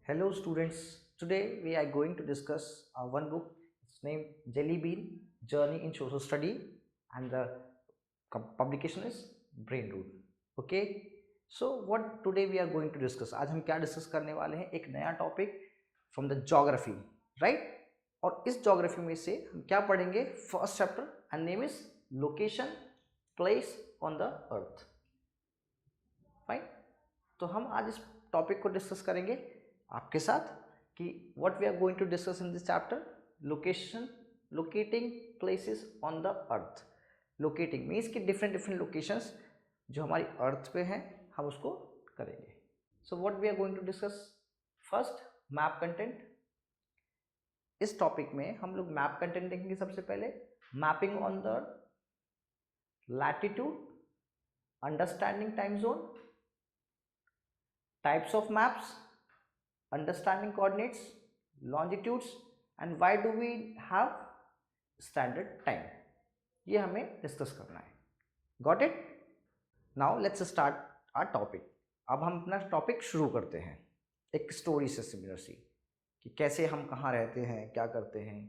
Hello students, today we are going to discuss one book. It's named Jelly Bean Journey in Social Study and the publication is Brain Root. Okay, so what today we are going to discuss? आज हम क्या discuss करने वाले हैं? एक नया topic from the geography, right? और इस ज्योग्राफी में से हम क्या पढ़ेंगे? First chapter and name is location place on the earth, right? तो हम आज इस टॉपिक को डिस्कस करेंगे आपके साथ कि what we are going to discuss in this chapter. Locating places on the earth. Locating means कि डिफरेंट लोकेशंस जो हमारी अर्थ पे हैं हम उसको करेंगे. So what we are going to discuss first, map content. इस टॉपिक में हम लोग मैप कंटेंट देखेंगे. सबसे पहले mapping on the latitude, understanding time zone, types of maps, understanding coordinates, longitudes and why do we have standard time. ये हमें discuss करना है. Got it? Now let's start our topic. अब हम अपना टॉपिक शुरू करते हैं एक स्टोरी से, सिमिलर सी, कि कैसे हम कहाँ रहते हैं, क्या करते हैं,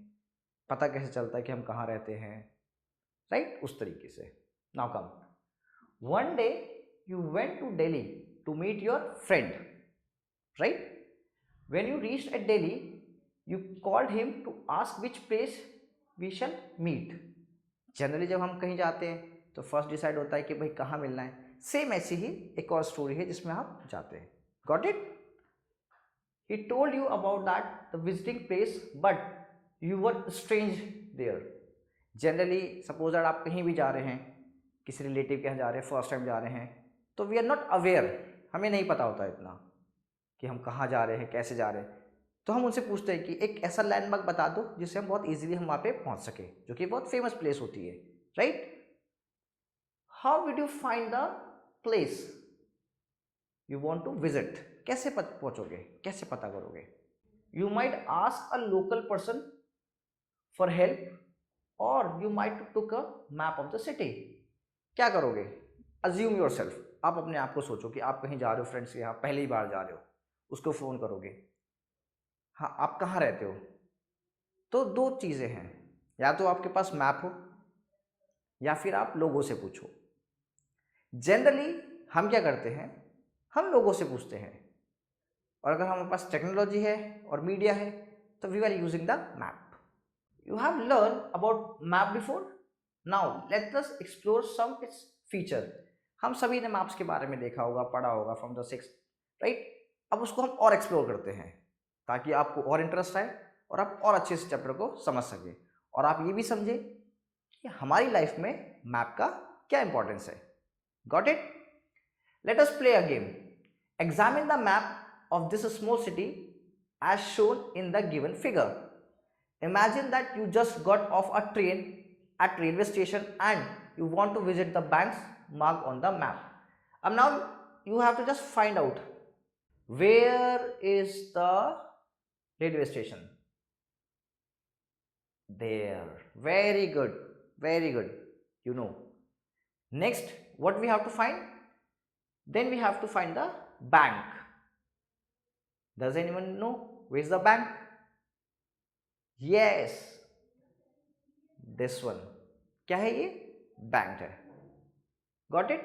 पता कैसे चलता है कि हम कहाँ रहते हैं, राइट? उस तरीके से. Now come. One day you went to Delhi to meet your friend, right? When you reached at Delhi, you called him to ask which place we shall meet. Generally जब हम कहीं जाते हैं तो फर्स्ट डिसाइड होता है कि भाई कहाँ मिलना है. सेम ऐसी ही एक और स्टोरी है जिसमें आप जाते हैं. Got it? He told you about that the visiting place, but you were strange there. Generally suppose अगर आप कहीं भी जा रहे हैं, किसी रिलेटिव के यहाँ जा रहे हैं, फर्स्ट टाइम जा रहे हैं, तो वी आर नॉट अवेयर, हमें नहीं पता होता इतना कि हम कहाँ जा रहे हैं, कैसे जा रहे हैं. तो हम उनसे पूछते हैं कि एक ऐसा लैंडमार्क बता दो जिससे हम बहुत इजीली हम वहाँ पे पहुँच सके, जो कि बहुत फेमस प्लेस होती है, right? How would you find the place you want to visit? कैसे पहुँचोगे, कैसे पता करोगे? You might ask a local person for help or you might took a map of the city. क्या करोगे? अज्यूम योर सेल्फ, आप अपने आप को सोचो कि आप कहीं जा रहे हो, फ्रेंड्स के यहाँ पहली बार जा रहे हो, उसको फ़ोन करोगे. हाँ, आप कहाँ रहते हो? तो दो चीज़ें हैं, या तो आपके पास मैप हो या फिर आप लोगों से पूछो. जनरली हम क्या करते हैं, हम लोगों से पूछते हैं, और अगर हमारे पास टेक्नोलॉजी है और मीडिया है तो we are using the map. You have learn about map before. Now let us explore some its feature. हम सभी ने मैप्स के बारे में देखा होगा, पढ़ा होगा फ्रॉम द 6th, राइट? अब उसको हम और एक्सप्लोर करते हैं ताकि आपको और इंटरेस्ट आए और आप और अच्छे से चैप्टर को समझ सकें और आप ये भी समझें कि हमारी लाइफ में मैप का क्या इंपॉर्टेंस है. Got it? Let us play a game. Examine the map of this small city as shown in the given figure. Imagine that you just got off a train at railway station and you want to visit the banks marked on the map. Now you have to just find out where is the railway station. There. Very good, very good. You know. Next, what we have to find? Then we have to find the bank. Does anyone know where is the bank? Yes, this one. क्या है ये? Bank है. Got it?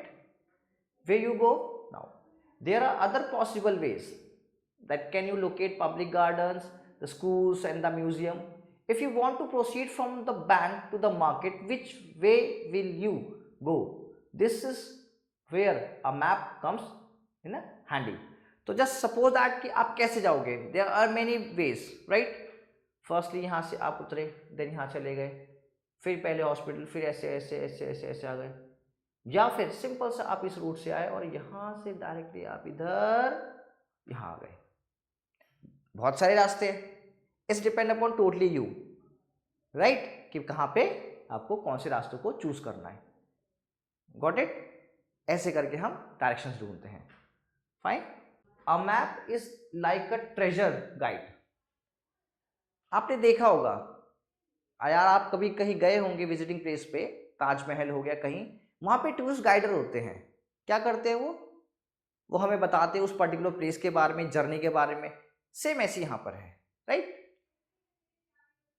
Where you go now? There are other possible ways that can you locate public gardens, the schools and the museum. If you want to proceed from the bank to the market, which way will you go? This is where a map comes in handy. तो just suppose that कि आप कैसे जाओगे? There are many ways, right? Firstly यहाँ से आप उतरे, then यहाँ चले गए, फिर पहले हॉस्पिटल, फिर ऐसे ऐसे ऐसे ऐसे ऐसे आ गए, या फिर सिंपल से आप इस रूट से आए और यहाँ से डायरेक्टली आप इधर यहाँ आ गए. बहुत सारे रास्ते हैं. It's depend upon totally you, right, कि कहाँ पे आपको कौन से रास्तों को चूज करना है. Got it? ऐसे करके हम डायरेक्शंस ढूंढते हैं. Fine. A map is like a treasure guide. आपने देखा होगा यार, आप कभी कहीं गए होंगे विजिटिंग प्लेस पे, ताजमहल हो गया कहीं, वहाँ पे टूरिस्ट गाइडर होते हैं. क्या करते हैं वो हमें बताते हैं उस पर्टिकुलर प्लेस के बारे में, जर्नी के बारे में, सेम ऐसे यहां पर है, right.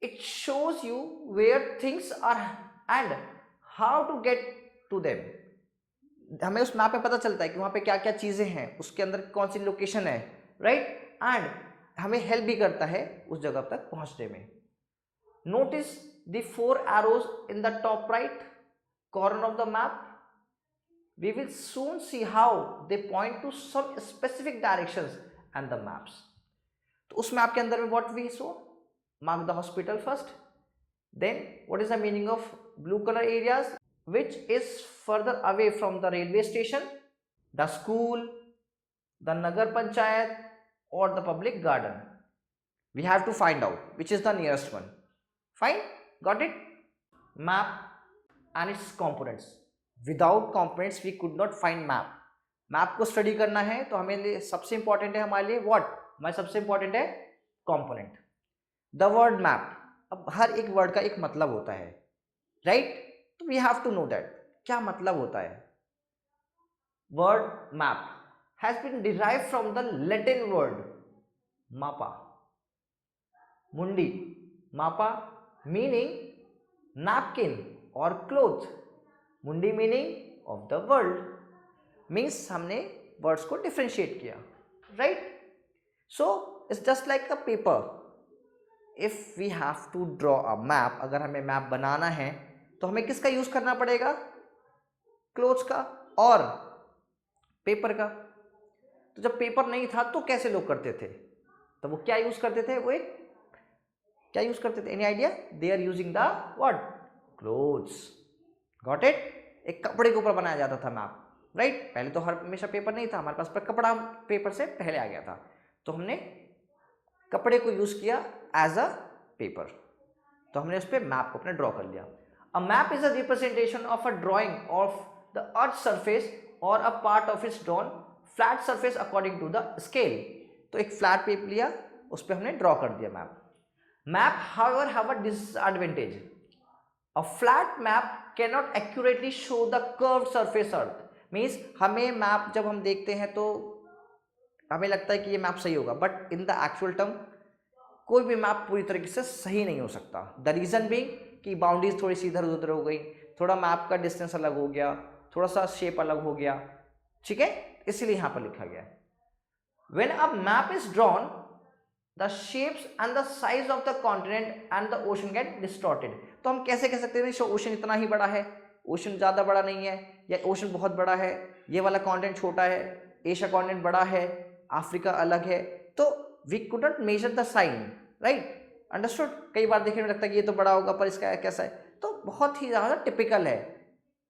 It shows you where things are and how to get to them. हमें उस मैप में पता चलता है कि वहां पे क्या क्या चीजें हैं, उसके अंदर कौन सी लोकेशन है, राइट। एंड हमें हेल्प भी करता है उस जगह तक पहुंचने में। Notice the 4 arrows in the top right corner of the map. We will soon see how they point to some specific directions and the maps. तो उस मैप के अंदर में what we saw, mark the hospital first, then what is the meaning of blue color areas, which is further away from the railway station, the school, the Nagar Panchayat or the public garden. We have to find out which is the nearest one. Fine, got it? Map and its components. Without components we could not find map. Map को study करना है तो हमें लिए सबसे important है हमारे लिए व्हाट, हमारे सबसे इंपॉर्टेंट है कंपोनेंट। द वर्ड मैप, अब हर एक वर्ड का एक मतलब होता है, राइट। तो we have to know that क्या मतलब होता है। Word map has been derived from the Latin word mappa, mundi, mappa meaning napkin or cloth, mundi meaning of the world, means हमने वर्ड्स को डिफ्रेंशिएट किया, right. So it's just like a paper. If we have to draw a map, अगर हमें map बनाना है तो हमें किसका use करना पड़ेगा, क्लोथ्स का और पेपर का। तो जब पेपर नहीं था तो कैसे लोग करते थे, तो वो क्या यूज करते थे, वो एक क्या यूज करते थे, any idea? They are using the what, clothes, got it. एक कपड़े के ऊपर बनाया जाता था मैप, राइट। पहले तो हर हमेशा पेपर नहीं था हमारे पास, पर कपड़ा पेपर से पहले आ गया था, तो हमने कपड़े को यूज किया एज अ पेपर, तो हमने उस पर मैप को अपने ड्रॉ कर लिया। A map is a representation of a drawing of the earth surface or a part of its drawn flat surface according to the scale. तो एक फ्लैट पेपर लिया, उस पर हमने ड्रॉ कर दिया map. Map, however, have a disadvantage. A flat map cannot accurately show the curved surface earth. Means हमें map जब हम देखते हैं तो हमें लगता है कि ये मैप सही होगा, but in the actual term कोई भी मैप पूरी तरीके से सही नहीं हो सकता। द रीजन बीइंग कि बाउंड्रीज थोड़ी सी इधर उधर हो गई, थोड़ा मैप का डिस्टेंस अलग हो गया, थोड़ा सा शेप अलग हो गया, ठीक है, इसीलिए यहाँ पर लिखा गया। When a map is drawn, the shapes and the size of the continent and the ocean get distorted. तो हम कैसे कह सकते हैं ओशन इतना ही बड़ा है, ओशन ज़्यादा बड़ा नहीं है, या ओशन बहुत बड़ा है, ये वाला कॉन्टिनेंट छोटा है, एशिया कॉन्टिनेंट बड़ा है, अफ्रीका अलग है। तो we could not measure the sign, right, understood. कई बार देखने में लगता है कि ये तो बड़ा होगा पर इसका कैसा है, तो बहुत ही ज़्यादा टिपिकल है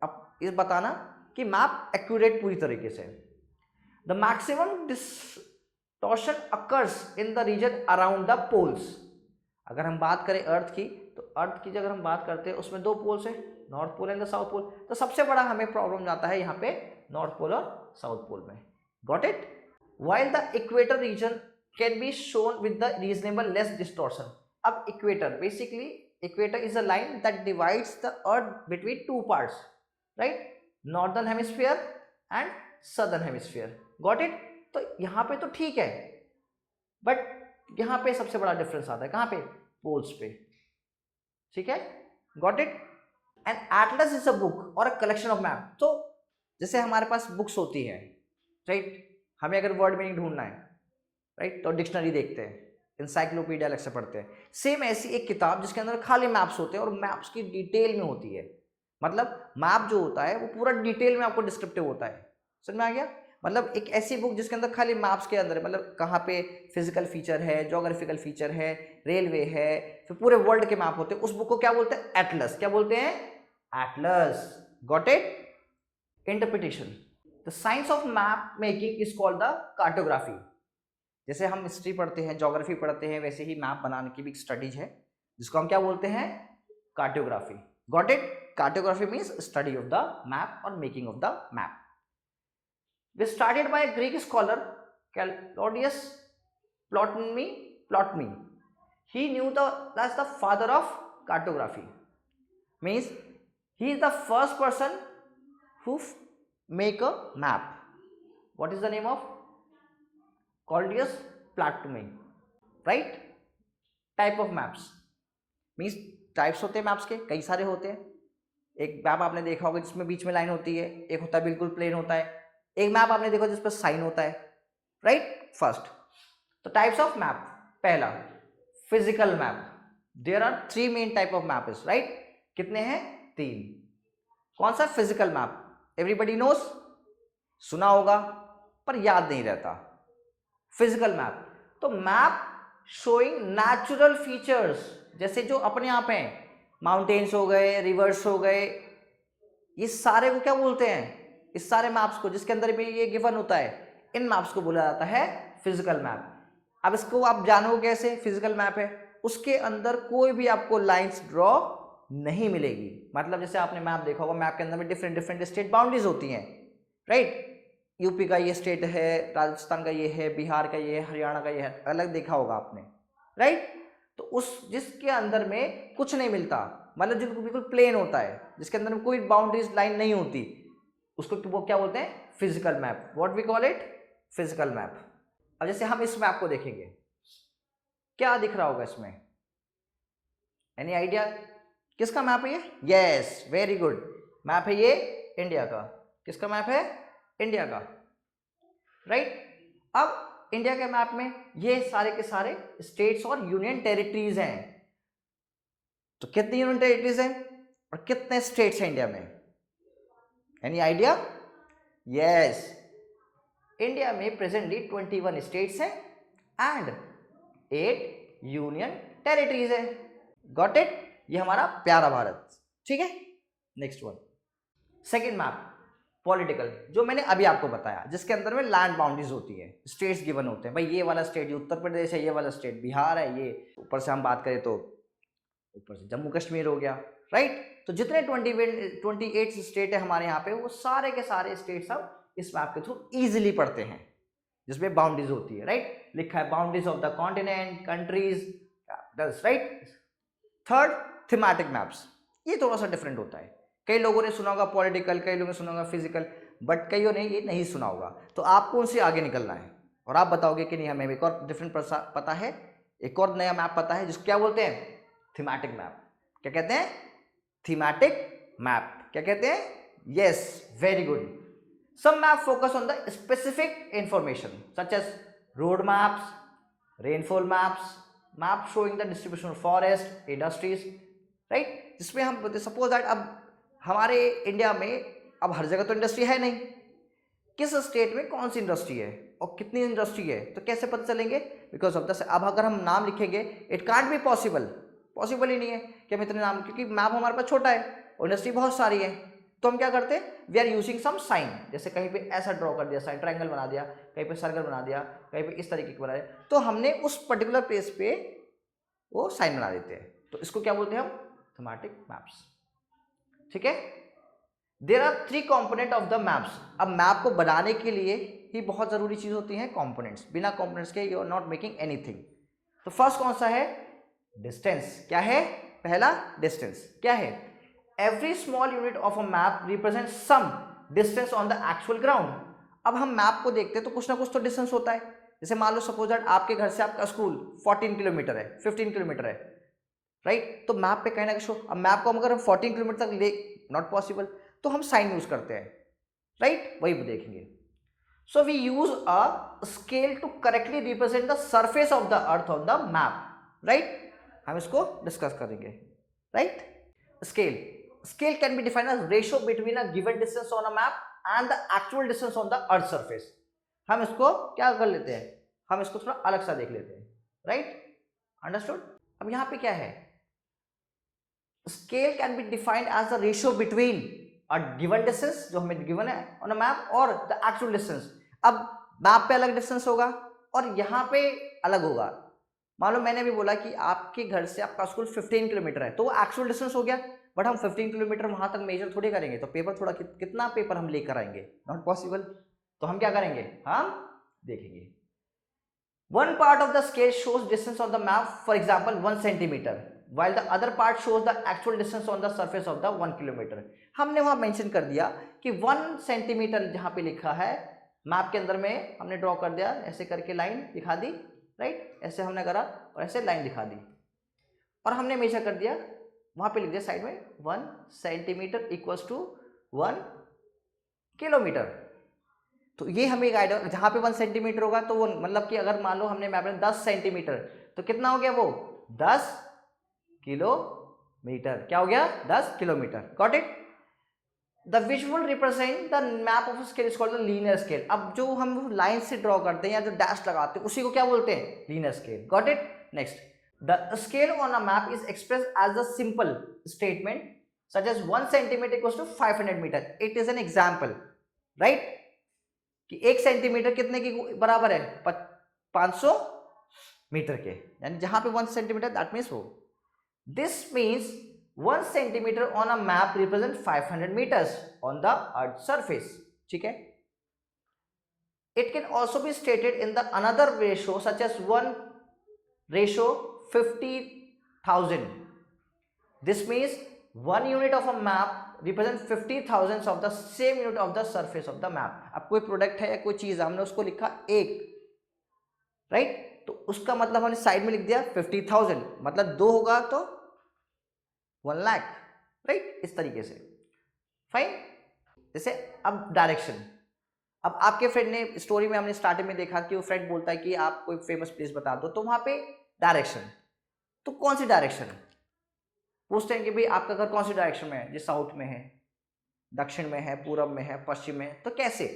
अब इस बताना कि मैप एक्यूरेट पूरी तरीके से। The maximum distortion occurs in the region around the poles. अगर हम बात करें अर्थ की, तो अर्थ की अगर हम बात करते हैं उसमें दो पोल्स है, north pole and the south pole. तो सबसे बड़ा हमें प्रॉब्लम आता है यहाँ पे नॉर्थ पोल और साउथ पोल में, got it. while the equator region can be shown with the reasonable less distortion. अब equator, basically equator is a line that divides the earth between two parts, right, northern hemisphere and southern hemisphere, got it. तो यहाँ पे तो ठीक है, but यहाँ पे सबसे बड़ा डिफरेंस आता है कहाँ पे, पोल्स पे, ठीक है, got it. And Atlas is a book और अ कलेक्शन ऑफ मैप। तो जैसे हमारे पास बुक्स होती है, राइट, हमें अगर वर्ड मीनिंग ढूंढना है, राइट, तो डिक्शनरी देखते हैं, इंसाइक्लोपीडिया अलग से पढ़ते हैं। सेम ऐसी एक किताब जिसके अंदर खाली मैप्स होते हैं और मैप्स की डिटेल में होती है, मतलब मैप जो होता है वो पूरा डिटेल में आपको डिस्क्रिप्टिव होता है, समझ में आ गया। मतलब एक ऐसी बुक जिसके अंदर खाली मैप्स के अंदर, मतलब कहाँ पे फिजिकल फीचर है, ज्योग्राफिकल फीचर है, रेलवे है, फिर पूरे वर्ल्ड के मैप होते हैं, उस बुक को क्या बोलते हैं, एटलस। क्या बोलते हैं, Atlas, got it. Interpretation, the science of map making is called the cartography. जैसे हम हिस्ट्री पढ़ते हैं, ज्योग्राफी पढ़ते हैं, वैसे ही मैप बनाने की भी स्टडीज है जिसको हम क्या बोलते हैं, cartography, got it. Cartography means study of the map और making of the map. We started by a Greek scholar, Claudius Ptolemy. He knew that's the father of cartography. Means he is the first person who make a map. What is the name of Claudius Ptolemy? Right? Type of maps means types होते हैं maps के, कई सारे होते हैं। एक map आपने देखा होगा जिसमें बीच में लाइन होती है, एक होता है बिल्कुल प्लेन होता है, एक मैप आपने देखा जिस पर साइन होता है, राइट? फर्स्ट तो टाइप्स ऑफ मैप, पहला physical map. There are 3 main type of maps, right? कितने हैं? 3। कौन सा? Physical map. एवरीबडी नोस, सुना होगा पर याद नहीं रहता। फिजिकल मैप तो मैप शोइंग नेचुरल फीचर्स, जैसे जो अपने आप हैं, माउंटेन्स हो गए, रिवर्स हो गए, ये सारे को क्या बोलते हैं? इस सारे मैप्स को जिसके अंदर भी ये गिवन होता है, इन मैप्स को बोला जाता है फिजिकल मैप। अब इसको आप जानो कैसे फिजिकल मैप है? उसके अंदर कोई भी आपको लाइंस ड्रॉ नहीं मिलेगी। मतलब जैसे आपने मैप देखा होगा, मैप के अंदर में डिफरेंट डिफरेंट स्टेट बाउंड्रीज होती हैं, राइट? यूपी का ये स्टेट है, राजस्थान का ये है, बिहार का ये है, हरियाणा का ये है, अलग देखा होगा आपने, राइट? तो उस जिसके अंदर में कुछ नहीं मिलता, मतलब जो बिल्कुल प्लेन होता है, जिसके अंदर में कोई बाउंड्रीज लाइन नहीं होती, उसको वो क्या बोलते हैं? Physical map. What we call it? Physical map. अब जैसे हम इस मैप को देखेंगे, क्या दिख रहा होगा इसमें? एनी आइडिया किसका मैप है ये? यस, वेरी गुड, मैप है ये इंडिया का। किसका मैप है? इंडिया का, राइट? अब इंडिया के मैप में ये सारे के सारे स्टेट्स और यूनियन टेरिटरीज हैं। तो कितनी यूनियन टेरिटरीज हैं और कितने स्टेट्स हैं इंडिया में? Any idea? यस, इंडिया में प्रेजेंटली 21 स्टेट्स हैं एंड 8 यूनियन टेरिटरीज है। Got it? ये हमारा प्यारा भारत, ठीक है? Next one, second map political, जो मैंने अभी आपको बताया, जिसके अंदर में लैंड बाउंड्रीज होती है, स्टेट्स गिवन होते हैं। भाई ये वाला स्टेट ये उत्तर प्रदेश है, ये वाला स्टेट बिहार है, ये ऊपर से हम बात करें तो ऊपर से जम्मू कश्मीर हो गया, राइट? तो जितने 28 स्टेट है हमारे यहाँ पे, वो सारे के सारे स्टेट्स हम इस मैप के थ्रू इजीली पढ़ते हैं, जिसमें बाउंड्रीज होती है, राइट? लिखा है boundaries of the continent, countries, right? Third, thematic maps. ये थोड़ा सा डिफरेंट होता है। कई लोगों ने सुना होगा पॉलिटिकल, कई लोगों ने सुना होगा फिजिकल, बट कईयों ने ये नहीं सुना होगा। तो आपको उनसे आगे निकलना है और आप बताओगे कि नहीं हमें एक और डिफरेंट पता है, एक और नया मैप पता है, जिसको क्या बोलते हैं? Thematic map. क्या कहते हैं? Thematic map. क्या कहते हैं? Yes, very good. Some map focus on the specific information such as road maps, rainfall maps, map showing the distribution of forest, industries, right? जिसमें हम सपोज दैट अब हमारे इंडिया में अब हर जगह तो इंडस्ट्री है नहीं, किस स्टेट में कौन सी इंडस्ट्री है और कितनी इंडस्ट्री है, तो कैसे पता चलेंगे? बिकॉज ऑफ द, अब अगर हम नाम लिखेंगे, इट कांट बी पॉसिबल ही नहीं है कि हम इतने नाम, क्योंकि मैप हमारे पास छोटा है और इंडस्ट्री बहुत सारी है। तो हम क्या करते हैं? We are using some sign, जैसे कहीं पे ऐसा ड्रॉ कर दिया, साइन ट्रायंगल बना दिया, कहीं पे सर्कल बना दिया, कहीं पे इस तरीके का बना दिया, तो हमने उस पर्टिकुलर प्लेस पे वो साइन बना देते हैं। तो इसको क्या बोलते हैं हम? थीमेटिक मैप्स, ठीक है? There are 3 component of the maps. अब मैप को बनाने के लिए ही बहुत जरूरी चीज होती है कॉम्पोनेंट्स, बिना कॉम्पोनेंट्स के you are not making anything. तो फर्स्ट कौन सा है? डिस्टेंस। क्या है? पहला डिस्टेंस। क्या है? Every small unit of a map represent some distance on the actual ground. अब हम मैप को देखते हैं तो कुछ ना कुछ तो डिस्टेंस होता है। जैसे मान लो सपोज दैट आपके घर से आपका स्कूल 14 किलोमीटर है, 15 किलोमीटर है, राइट? तो मैप पे कहीं ना कहीं, अब मैप को हम अगर हम 14 किलोमीटर तक ले, नॉट पॉसिबल, तो हम साइन यूज करते हैं, राइट? वही देखेंगे। So we use a scale to correctly represent the surface of the earth on the map, right? हम इसको डिस्कस करेंगे, right? Scale can be defined as ratio between a given distance on a map and the actual distance on the earth surface. हम इसको क्या कर लेते हैं? हम इसको थोड़ा अलग सा देख लेते हैं, राइट? अंडरस्टूड? अब यहां पे क्या है? Scale can be defined as the ratio between a given distance, जो हमें गिवन है ऑन अ मैप, और द एक्चुअल डिस्टेंस। अब मैप पे अलग डिस्टेंस होगा और यहाँ पे अलग होगा। मान लो मैंने अभी बोला कि आपके घर से आपका स्कूल 15 किलोमीटर है, तो वो एक्चुअल डिस्टेंस हो गया, बट हम 15 किलोमीटर वहां तक मेजर थोड़ी करेंगे, तो पेपर थोड़ा कितना पेपर हम लेकर आएंगे? Not possible. तो हम क्या करेंगे? हम देखेंगे one part of the scale shows distance on the map, for example 1 centimetre, while the other part shows the actual distance on the surface of the 1 kilometre. हमने वहां मेंशन कर दिया कि 1 सेंटीमीटर जहां पे लिखा है मैप के अंदर में, हमने ड्रॉ कर दिया ऐसे करके, लाइन दिखा दी, राइट, ऐसे हमने करा और ऐसे लाइन दिखा दी और हमने मेजर कर दिया, वहां पे लिख दिया साइड में 1 सेंटीमीटर इक्वल्स टू 1 किलोमीटर। तो ये हमें एक आइडिया, जहां पे 1 सेंटीमीटर होगा तो वो मतलब कि अगर मान लो हमने मैप में 10 सेंटीमीटर तो कितना हो गया वो 10 किलोमीटर। क्या हो गया 10 kilometre. Got it. The visual represent the map of scale is called the linear scale. अब जो हम लाइन से ड्रॉ करते हैं या जो डैश लगाते हैं उसी को क्या बोलते हैं linear scale. Got it. Next, the scale on a map is express as a simple statement such as 1 centimetre equals to 500 metre. It is an example, right, कि 1 सेंटीमीटर कितने की बराबर है 500 मीटर के, यानी जहां पे 1 सेंटीमीटर दैट मीन्स वो। This means 1 centimetre on a map represent 500 metres on the earth surface. ठीक है। It can also be stated in the another ratio such as 1 ratio 50,000। This means 1 unit of a map represent 50,000 of the same unit of the surface of the map। अब कोई product है या कोई चीज हमने उसको लिखा 1, राइट, तो उसका मतलब हमने साइड में लिख दिया 50,000, मतलब 2 होगा तो 1 लाख, राइट, इस तरीके से। फाइन। जैसे अब डायरेक्शन, अब आपके फ्रेंड ने स्टोरी में हमने स्टार्टिंग में देखा कि वो फ्रेंड बोलता है कि आप कोई फेमस प्लेस बता दो, तो वहां पे डायरेक्शन, तो कौन सी डायरेक्शन पूछते हैं कि भाई आपका घर कौन सी डायरेक्शन में है, जो साउथ में है, दक्षिण में है, पूरब में है, पश्चिम में है, तो कैसे।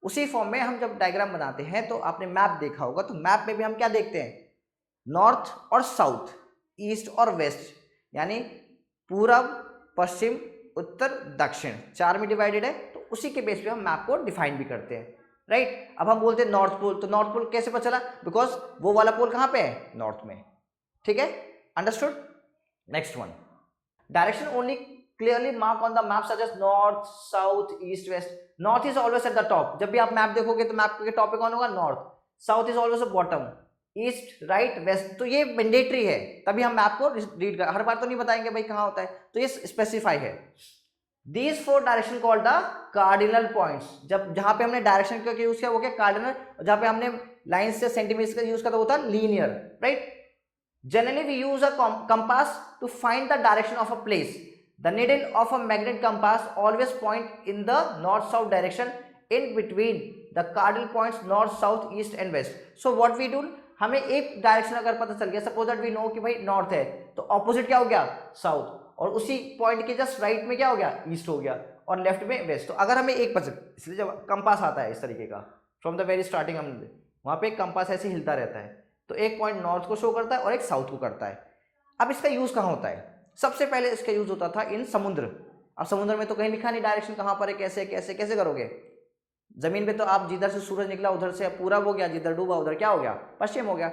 उसी फॉर्म में हम जब डायग्राम बनाते हैं तो आपने मैप देखा होगा, तो मैप में भी हम क्या देखते हैं नॉर्थ और साउथ, ईस्ट और वेस्ट, यानी पूरब, पश्चिम, उत्तर, दक्षिण, 4 में डिवाइडेड है, तो उसी के बेस पे हम मैप को डिफाइन भी करते हैं, राइट। अब हम बोलते हैं नॉर्थ पोल, तो नॉर्थ पोल कैसे पता चला, बिकॉज वो वाला पोल कहाँ पे है नॉर्थ में। ठीक है, understood. Next one, direction only clearly mark on the map such as north, south, east, west. North is always at the top। जब भी आप मैप देखोगे तो मैप के टॉप पे कौन होगा north, south is always a bottom, east, right, west, तो ये मैंडेटरी है, तभी हम मैप को रीड कर, हर बार तो नहीं बताएंगे भाई कहाँ होता है, तो ये स्पेसिफाई है। These 4 direction called the cardinal points. जब जहां पे हमने डायरेक्शन का यूज किया वो क्या कार्डिनल, जहां पे हमने लाइन से सेंटीमीटर का यूज किया तो वो था linear, right. Generally, we use a compass to find the direction of a place. The needle of a magnet compass always point in the north-south direction in between the cardinal points north, south, east and west. So what we do, हमें एक direction अगर पता चल गया, suppose that we know कि भाई north है, तो ऑपोजिट क्या हो गया साउथ, और उसी पॉइंट के जस्ट राइट में क्या हो गया ईस्ट हो गया, और लेफ्ट में वेस्ट। तो अगर हमें एक पता, इसलिए जब कंपास आता है इस तरीके का फ्रॉम द वेरी स्टार्टिंग, हम वहाँ पे एक कंपास ऐसे हिलता रहता है, तो एक पॉइंट नॉर्थ को शो करता है और एक साउथ को करता है। अब इसका यूज कहाँ होता है, सबसे पहले इसका यूज होता था इन समुद्र। अब समुद्र में तो कहीं लिखा नहीं डायरेक्शन कहाँ पर है, कैसे कैसे कैसे करोगे, जमीन पे तो आप जिधर से सूरज निकला उधर से पूरब हो गया, जिधर डूबा उधर क्या हो गया पश्चिम हो गया,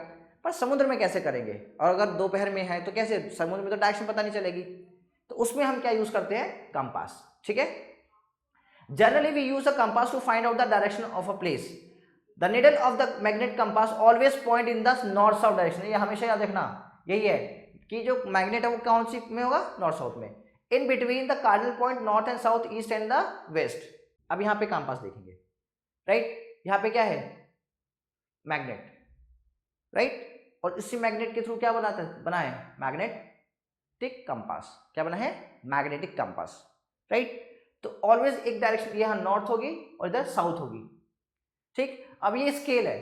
पर समुद्र में कैसे करेंगे, और अगर दोपहर में है तो कैसे, समुद्र में तो डायरेक्शन पता नहीं चलेगी, तो उसमें हम क्या यूज करते हैं कंपास। ठीक है, generally we use a compass to find out the direction of a place. The needle of the magnet compass always point in the north south direction। ये हमेशा याद रखना, यही है कि जो मैग्नेट है वो कौन सी में होगा नॉर्थ साउथ में, in between the cardinal point north and south, east and the west. अब यहाँ पे कंपास देखेंगे, राइट, यहाँ पे क्या है मैग्नेट, राइट, और इसी मैग्नेट के थ्रू क्या बना है मैग्नेटिक कंपास। क्या बना है मैग्नेटिक कंपास, राइट। तो ऑलवेज एक डायरेक्शन यहाँ नॉर्थ होगी और इधर साउथ होगी। ठीक, अब ये स्केल है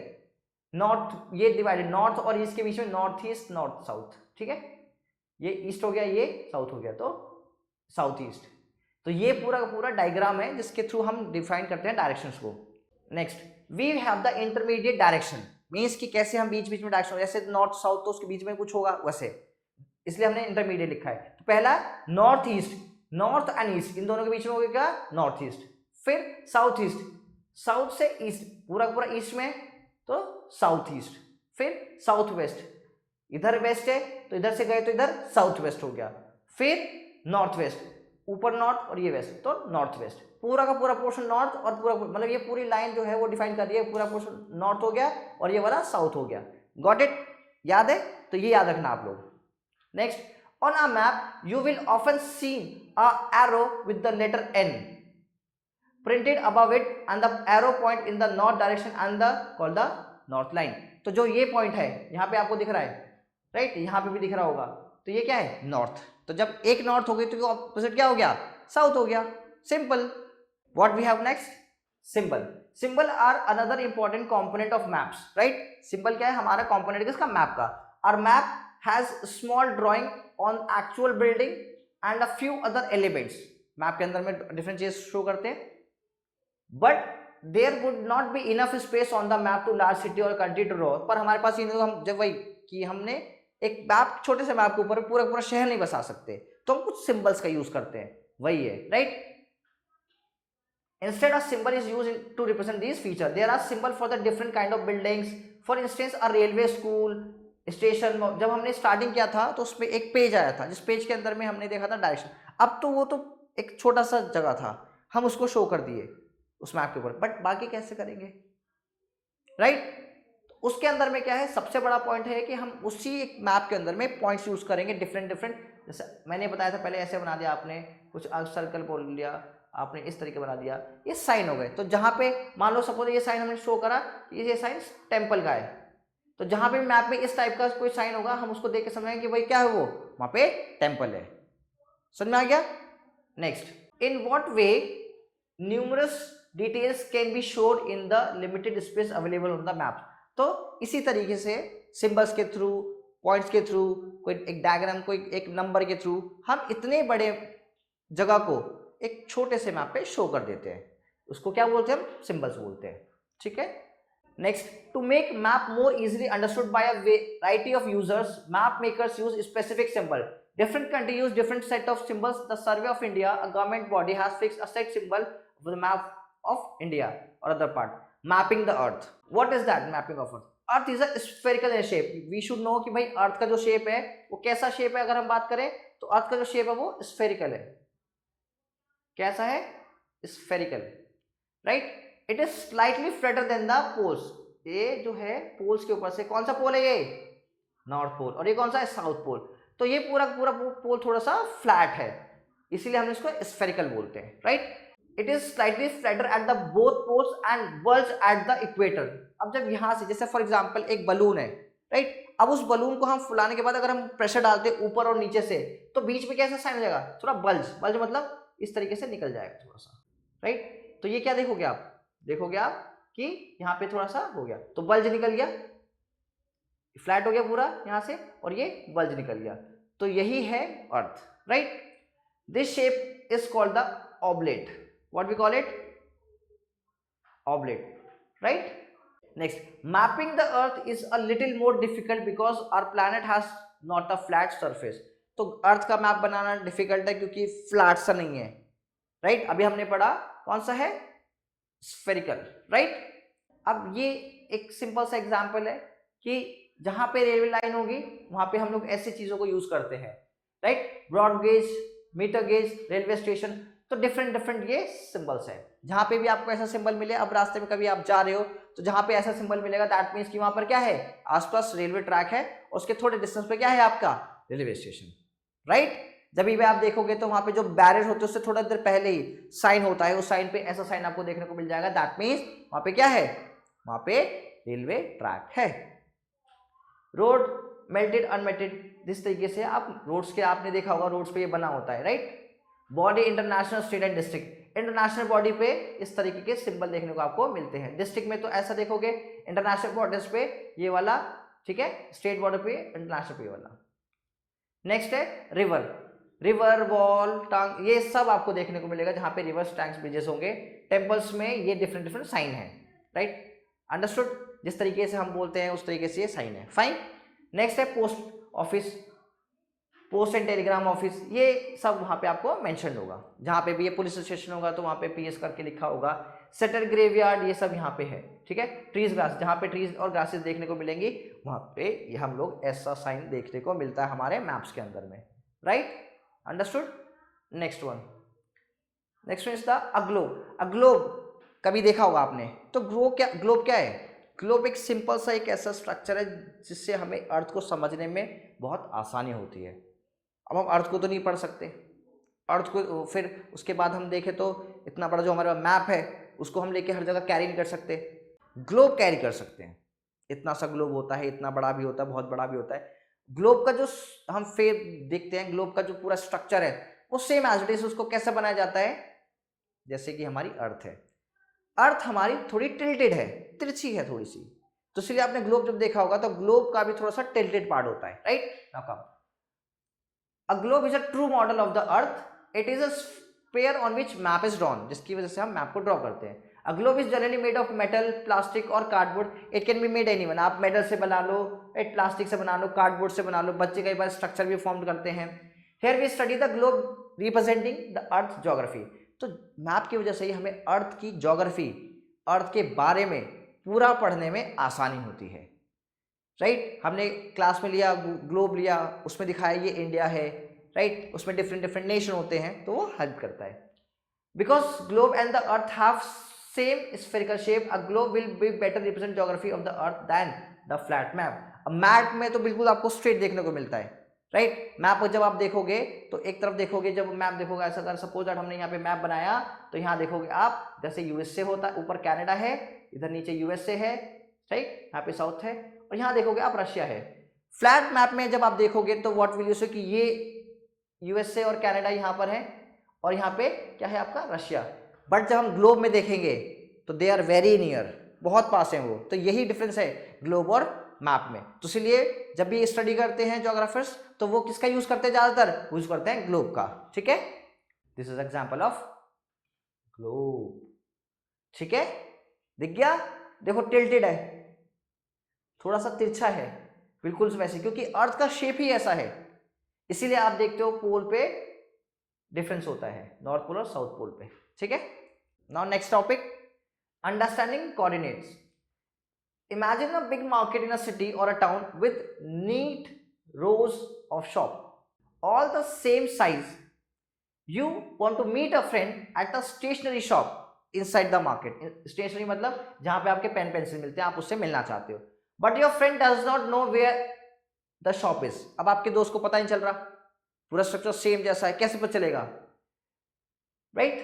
नॉर्थ, ये डिवाइडेड नॉर्थ और ईस्ट के बीच में नॉर्थ ईस्ट नॉर्थ साउथ। ठीक है, ये ईस्ट हो गया ये साउथ हो गया, तो साउथ ईस्ट। तो ये पूरा का पूरा डायग्राम है जिसके थ्रू हम डिफाइन करते हैं डायरेक्शंस को। Next, we have the intermediate direction, means कि कैसे हम बीच बीच में डायरेक्शन, जैसे नॉर्थ साउथ तो उसके बीच में कुछ होगा वैसे, इसलिए हमने इंटरमीडिएट लिखा है। तो पहला north east, north and east इन दोनों के बीच में होगा क्या नॉर्थ ईस्ट, फिर साउथ ईस्ट, साउथ से ईस्ट पूरा पूरा ईस्ट में तो साउथ ईस्ट, फिर साउथ वेस्ट, इधर वेस्ट है तो इधर से गए तो इधर साउथ वेस्ट हो गया, फिर नॉर्थ वेस्ट, ऊपर नॉर्थ और ये वेस्ट तो नॉर्थ वेस्ट, पूरा का पूरा पोर्शन नॉर्थ, और पूरा मतलब ये पूरी लाइन जो है वो डिफाइन कर रही है पूरा पोर्शन नॉर्थ हो गया और ये वाला साउथ हो गया। गॉट इट, याद है, तो ये याद रखना आप लोग। Next, on a map you will often see a arrow with the letter N printed above it and the arrow point in the north direction and the called the north line। तो जो ये point है यहाँ पे आपको दिख रहा है, राइट, यहाँ पे भी दिख रहा होगा, तो ये क्या है, नॉर्थ। तो जब एक नॉर्थ हो गई तो ऑपोजिट क्या हो गया, साउथ हो गया, simple. What we have next, symbol. Symbol are another important component of maps, right. Symbol क्या है, हमारा कंपोनेंट किसका, मैप का। और map has small drawing on actual building and a few other elements. Map के अंदर में डिफरेंट चीज शो करते हैं, but there would not be enough space on the map to large city और कंट्री टू ड्रॉ। पर हमारे पास हम जब वही कि हमने एक मैप, छोटे से मैप के ऊपर पूरा पूरा शहर नहीं बसा सकते, तो हम कुछ सिंबल्स का यूज करते हैं, वही है, right. Instead, a symbol is used to represent these features. There are symbols for the different kind of buildings. For instance, a railway, school, station. जब हमने स्टार्टिंग किया था तो उसमें एक पेज आया था, जिस पेज के अंदर में हमने देखा था डायरेक्शन। अब तो वो तो एक छोटा सा जगह था, हम उसको शो कर दिए उस मैप के ऊपर, बट बाकी कैसे करेंगे, राइट। उसके अंदर में क्या है, सबसे बड़ा पॉइंट है कि हम उसी एक मैप के अंदर में पॉइंट्स यूज करेंगे डिफरेंट डिफरेंट। जैसे मैंने बताया था पहले, ऐसे बना दिया आपने, कुछ सर्कल बोल लिया आपने, इस तरीके बना दिया, ये साइन हो गए। तो जहां पे मान लो सपोज ये साइन हमने शो करा, ये साइन टेम्पल का है, तो जहां पे मैप में इस टाइप का कोई साइन होगा, हम उसको देख के समझेंगे कि भाई क्या है, वो वहां पे टेम्पल है। समझ में आ गया। Next, in what way numerous details can be showed in the limited space available on the map. तो इसी तरीके से सिंबल्स के थ्रू, पॉइंट्स के थ्रू, कोई एक डायग्राम, कोई एक नंबर के थ्रू हम इतने बड़े जगह को एक छोटे से मैप पे शो कर देते हैं, उसको क्या बोलते हैं, हम सिंबल्स बोलते हैं, ठीक है। Next, to make map more easily understood by a variety of users, map makers use specific symbol. Different countries use different set of symbols. The Survey of India, a government body, has fixed a set symbol for the map of India or other part. Mapping the Earth. What is that? Mapping of Earth. Earth is a spherical in shape. We should know कि भाई Earth का जो shape है वो कैसा shape है। अगर हम बात करें तो Earth का जो shape है वो spherical है। कैसा है? Spherical, right? It is slightly flatter than the poles. ये जो है poles के ऊपर से कौन सा पोल है ये? North pole. और ये कौन सा है? South pole. तो ये पूरा पूरा पोल थोड़ा सा फ्लैट है, इसीलिए हम इसको स्फेरिकल बोलते हैं, right. It is slightly flatter at the both poles and bulge at the equator. अब जब यहां से, जैसे फॉर एग्जांपल एक बलून है, राइट, अब उस बलून को हम फुलाने के बाद अगर हम प्रेशर डालते हैं ऊपर और नीचे से, तो बीच में कैसा साइन हो जाएगा? थोड़ा बल्ज। बल्ज मतलब इस तरीके से निकल जाएगा थोड़ा सा, राइट। तो ये क्या देखोगे आप? देखोगे आप कि यहाँ पे थोड़ा सा हो गया, तो बल्ज निकल गया, फ्लैट हो गया पूरा यहां से, और ये बल्ज निकल गया। तो यही है earth, right. This shape is called the oblate. What we call it? Oblate, right. Next, mapping the earth is a little more difficult because our planet has not a flat surface. तो earth का map बनाना difficult है क्योंकि flat सा नहीं है, right. अभी हमने पढ़ा कौन सा है? Spherical, right. अब ये एक सिंपल सा एग्जांपल है कि जहां पे रेलवे लाइन होगी वहां पे हम लोग ऐसी चीजों को यूज करते हैं, right. Broad gauge, metre gauge, railway station, तो डिफरेंट डिफरेंट ये सिंबल्स है। जहां पे भी आपको ऐसा सिंबल मिले, अब रास्ते में कभी आप जा रहे हो तो जहां पे ऐसा सिंबल मिलेगा, दैट मीन्स कि वहां पर क्या है? आसपास रेलवे ट्रैक है, और उसके थोड़े डिस्टेंस पे क्या है आपका? Railway station, right. जब भी आप देखोगे तो वहां पे जो बैरियर होते हैं उससे थोड़ा देर पहले ही साइन होता है, उस साइन पे ऐसा साइन आपको देखने को मिल जाएगा, दैट मीन्स वहां पे क्या है? वहां पे रेलवे ट्रैक है। रोड, मेल्टेड, अनमेल्टेड, इस तरीके से आप रोड्स के, आपने देखा होगा रोड्स पे ये बना होता है, right. Body, international, state and district. International body पे इस तरीके के सिंबल देखने को आपको मिलते हैं। डिस्ट्रिक्ट में तो ऐसा देखोगे, इंटरनेशनल बॉर्डर्स पे ये वाला, ठीक है। स्टेट बॉर्डर पे, इंटरनेशनल पे ये वाला। नेक्स्ट है रिवर। रिवर, वॉल, टंग, ये सब आपको देखने को मिलेगा जहां पे रिवर्स, टैंक्स, ब्रिजेस होंगे। टेम्पल्स में ये डिफरेंट डिफरेंट साइन है, राइट। अंडरस्टूड? जिस तरीके से हम बोलते हैं उस तरीके से ये साइन है, फाइन। नेक्स्ट है post office, post and Telegram office, ये सब वहां पे आपको मेंशन होगा। जहां पे भी ये पुलिस स्टेशन होगा तो वहां पे पीएस करके लिखा होगा। सेटल, ग्रेवयार्ड, ये सब यहाँ पे है, ठीक है। ट्रीज, ग्रास, जहां पे ट्रीज और ग्रासेस देखने को मिलेंगी वहां पे ये हम लोग ऐसा साइन देखने को मिलता है हमारे मैप्स के अंदर में, right. Understood? Next one, next one is the globe. Globe कभी देखा होगा आपने, तो ग्लोब क्या है? ग्लोब एक सिंपल सा एक ऐसा स्ट्रक्चर है जिससे हमें अर्थ को समझने में बहुत आसानी होती है। अब हम अर्थ को तो नहीं पढ़ सकते, अर्थ को फिर उसके बाद हम देखें तो इतना बड़ा जो हमारा मैप है उसको हम लेके हर जगह कैरी नहीं कर सकते। ग्लोब कैरी कर सकते हैं, इतना सा ग्लोब होता है, इतना बड़ा भी होता है, बहुत बड़ा भी होता है। ग्लोब का जो हम फेस देखते हैं, ग्लोब का जो पूरा स्ट्रक्चर है वो सेम एज इट इज। उसको कैसे बनाया जाता है, जैसे कि हमारी अर्थ है, अर्थ हमारी थोड़ी टिल्टेड है, तिरछी है थोड़ी सी, तो इसलिए आपने ग्लोब जब देखा होगा तो ग्लोब का भी थोड़ा सा टिल्टेड पार्ट होता है, right. Now come, a globe is a true model of the earth, it is a sphere on which map is drawn, जिसकी वजह से हम मैप को ड्रॉ करते हैं। A globe is generally made of metal, plastic or cardboard, it can be made anyone, आप metal से बना लो, प्लास्टिक से बना लो, कार्डबोर्ड से बना लो, बच्चे कई बार स्ट्रक्चर भी फॉर्म करते हैं। Here we study the globe representing the earth geography, तो मैप की वजह से ही हमें अर्थ की ज्योग्राफी, अर्थ के बारे में पूरा पढ़ने में आसानी होती है, राइट। हमने क्लास में लिया, ग्लोब लिया, उसमें दिखाया ये इंडिया है, राइट, उसमें डिफरेंट डिफरेंट नेशन होते हैं, तो वो हेल्प करता है। Because globe and the earth have same spherical shape, a globe will be better represent geography of the earth than the flat map. Map में तो बिल्कुल आपको स्ट्रेट देखने को मिलता है, राइट। मैप जब आप देखोगे तो एक तरफ देखोगे, जब मैप देखोगे ऐसा, अगर सपोज दैट हमने यहाँ पे मैप बनाया तो यहाँ देखोगे आप, जैसे यूएसए होता है, यूपर कनाडा है, इधर नीचे यूएसए है, राइट, यहाँ पे साउथ है, और यहाँ देखोगे आप रशिया है। फ्लैट मैप में जब आप देखोगे तो व्हाट विल यू से कि ये यूएसए और कनाडा यहाँ पर है, और यहाँ पे क्या है आपका रशिया। बट जब हम ग्लोब में देखेंगे तो दे आर वेरी नियर, बहुत पास हैं वो, तो यही डिफरेंस है ग्लोब और मैप में। तो इसलिए जब भी स्टडी करते हैं ज्योग्राफर्स तो वो किसका यूज करते हैं, ज्यादातर यूज करते हैं ग्लोब का, ठीक है। This is example of globe, ठीक है, दिख गया, देखो टिल्टेड है, थोड़ा सा तिरछा है, बिल्कुल वैसे, क्योंकि अर्थ का शेप ही ऐसा है, इसीलिए आप देखते हो पोल पे डिफरेंस होता है, नॉर्थ पोल और साउथ पोल पे, ठीक है। Now next topic, understanding coordinates. Imagine a big market in a city or a town with neat rows of shop, all the same size. You want to meet a friend at a stationery shop inside the market. Stationery मतलब जहाँ पे आपके pen pencil मिलते हैं, आप उससे मिलना चाहते हो, but your friend does not know where the shop is. अब आपके दोस्त को पता नहीं चल रहा, पूरा स्ट्रक्चर सेम जैसा है, कैसे पता चलेगा, right.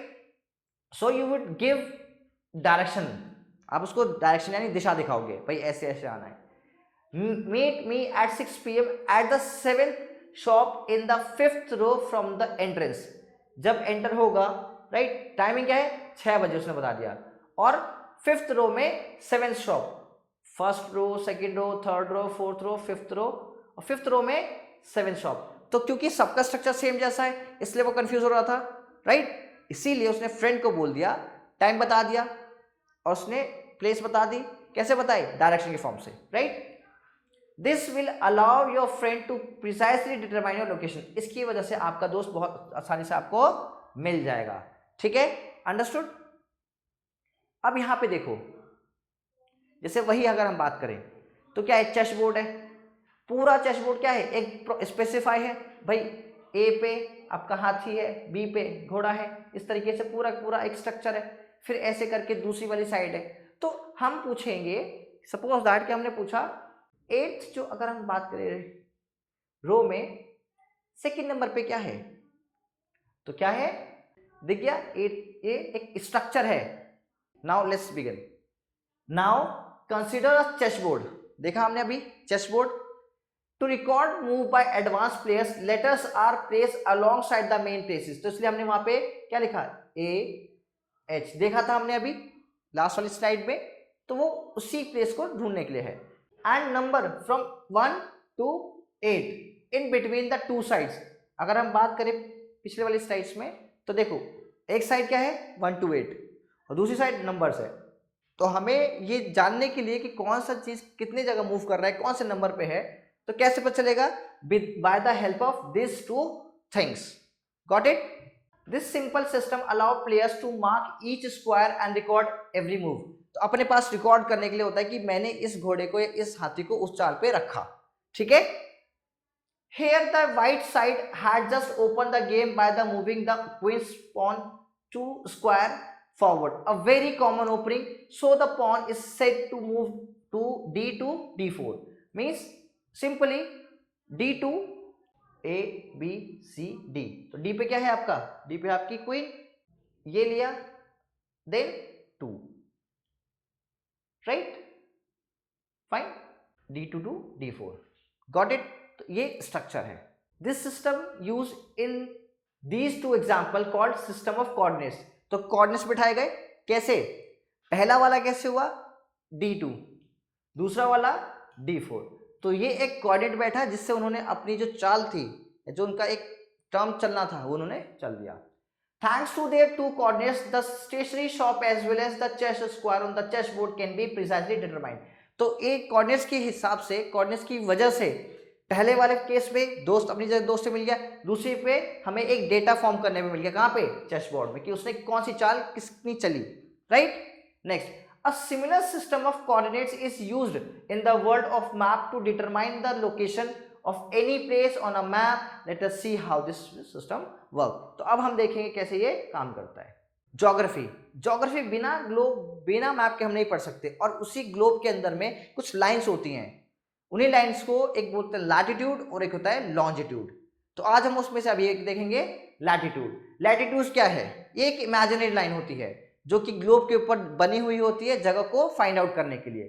So you would give direction, आप उसको डायरेक्शन यानी दिशा दिखाओगे, भाई ऐसे ऐसे आना है। Meet me at 6 PM at the 7th shop in the 5th row from the entrance. जब एंटर होगा, राइट, टाइमिंग क्या है, 6 बजे उसने बता दिया, और 5th रो में 7th शॉप, 1st रो, 2nd रो, 3rd रो, 4th रो, 5th रो, और 5th रो में 7th शॉप। तो क्योंकि सबका स्ट्रक्चर सेम जैसा है इसलिए वो कंफ्यूज हो रहा था, राइट, इसीलिए उसने फ्रेंड को बोल दिया, टाइम बता दिया, और उसने प्लेस बता दी, कैसे बताई, डायरेक्शन के फॉर्म से, right. This will allow your friend to precisely determine your location, इसकी वजह से आपका दोस्त बहुत आसानी से आपको मिल जाएगा, ठीक है, अंडरस्टूड। अब यहां पे देखो, जैसे वही अगर हम बात करें तो क्या है, चेस बोर्ड है, पूरा चेस बोर्ड क्या है, एक स्पेसिफाई है, भाई ए पे आपका हाथी है, बी पे घोड़ा है, इस तरीके से पूरा पूरा एक स्ट्रक्चर है, फिर ऐसे करके दूसरी वाली साइड है। तो हम पूछेंगे, सपोज दैट कि हमने पूछा 8th, जो अगर हम बात करें रो में 2nd नंबर पे क्या है, तो क्या है, दिख गया, 8, ये एक स्ट्रक्चर है। Now let's begin, now consider a chess board, देखा हमने अभी chess board. To record move by advance players, letters are place alongside the main places, तो इसलिए हमने वहां पे क्या लिखा, AH देखा था हमने अभी लास्ट वाली स्लाइड में, तो वो उसी प्लेस को ढूंढने के लिए है। And number from 1 to 8 in between the 2 sides. अगर हम बात करें पिछले वाली स्लाइड्स में तो देखो, एक साइड क्या है 1 to 8 और दूसरी साइड नंबर्स है, तो हमें ये जानने के लिए कि कौन सा चीज कितनी जगह मूव कर रहा है, कौन से नंबर पे है, तो कैसे पता चलेगा, by the help of this 2 things, got it. This simple system allow players to mark each square and record every move, तो अपने पास रिकॉर्ड करने के लिए होता है कि मैंने इस घोड़े को, इस हाथी को उस चाल पे रखा, ठीक है। Here the white side had just opened the game by the moving the queen's pawn 2 square forward, a very common opening, so the pawn is said to move to D to D4, means simply D2 A B C D, तो D पे क्या है आपका, D पे आपकी queen, ये लिया, then 2, right. Fine, D2 to D4, got it. तो ये स्ट्रक्चर है। This system use in these two example called system of coordinates. तो कोऑर्डिनेट्स बिठाए गए कैसे, पहला वाला कैसे हुआ D2, दूसरा वाला D4। तो ये एक कोऑर्डिनेट बैठा जिससे उन्होंने अपनी जो चाल थी, जो उनका एक टर्म चलना था, वो उन्होंने चल दिया। Thanks to their two coordinates the stationery shop as well as the chess square on the chess board can be precisely determined. तो एक कोऑर्डिनेट्स के हिसाब से, कोऑर्डिनेट्स की वजह से, पहले वाले केस में दोस्त अपनी जगह दोस्त से मिल गया, दूसरे पे हमें एक डेटा फॉर्म करने में मिल गया, कहाँ पे, चेस बोर्ड में, कि उसने कौन सी चाल कितनी चली, right. Next, a similar system of coordinates is used in the world of map to determine the location of any place on a map. Let us see how this system work. तो अब हम देखेंगे कैसे ये काम करता है। Geography बिना ग्लोब, बिना मैप के हम नहीं पढ़ सकते, और उसी ग्लोब के अंदर में कुछ लाइंस होती हैं, उन्हीं लाइंस को एक बोलते हैं लैटिट्यूड और एक होता है लॉन्जिट्यूड। तो आज हम उसमें से अभी एक देखेंगे लैटिट्यूड। लैटिट्यूड क्या है, ये एक इमेजिनरी लाइन होती है जो कि ग्लोब के ऊपर बनी हुई होती है जगह को फाइंड आउट करने के लिए।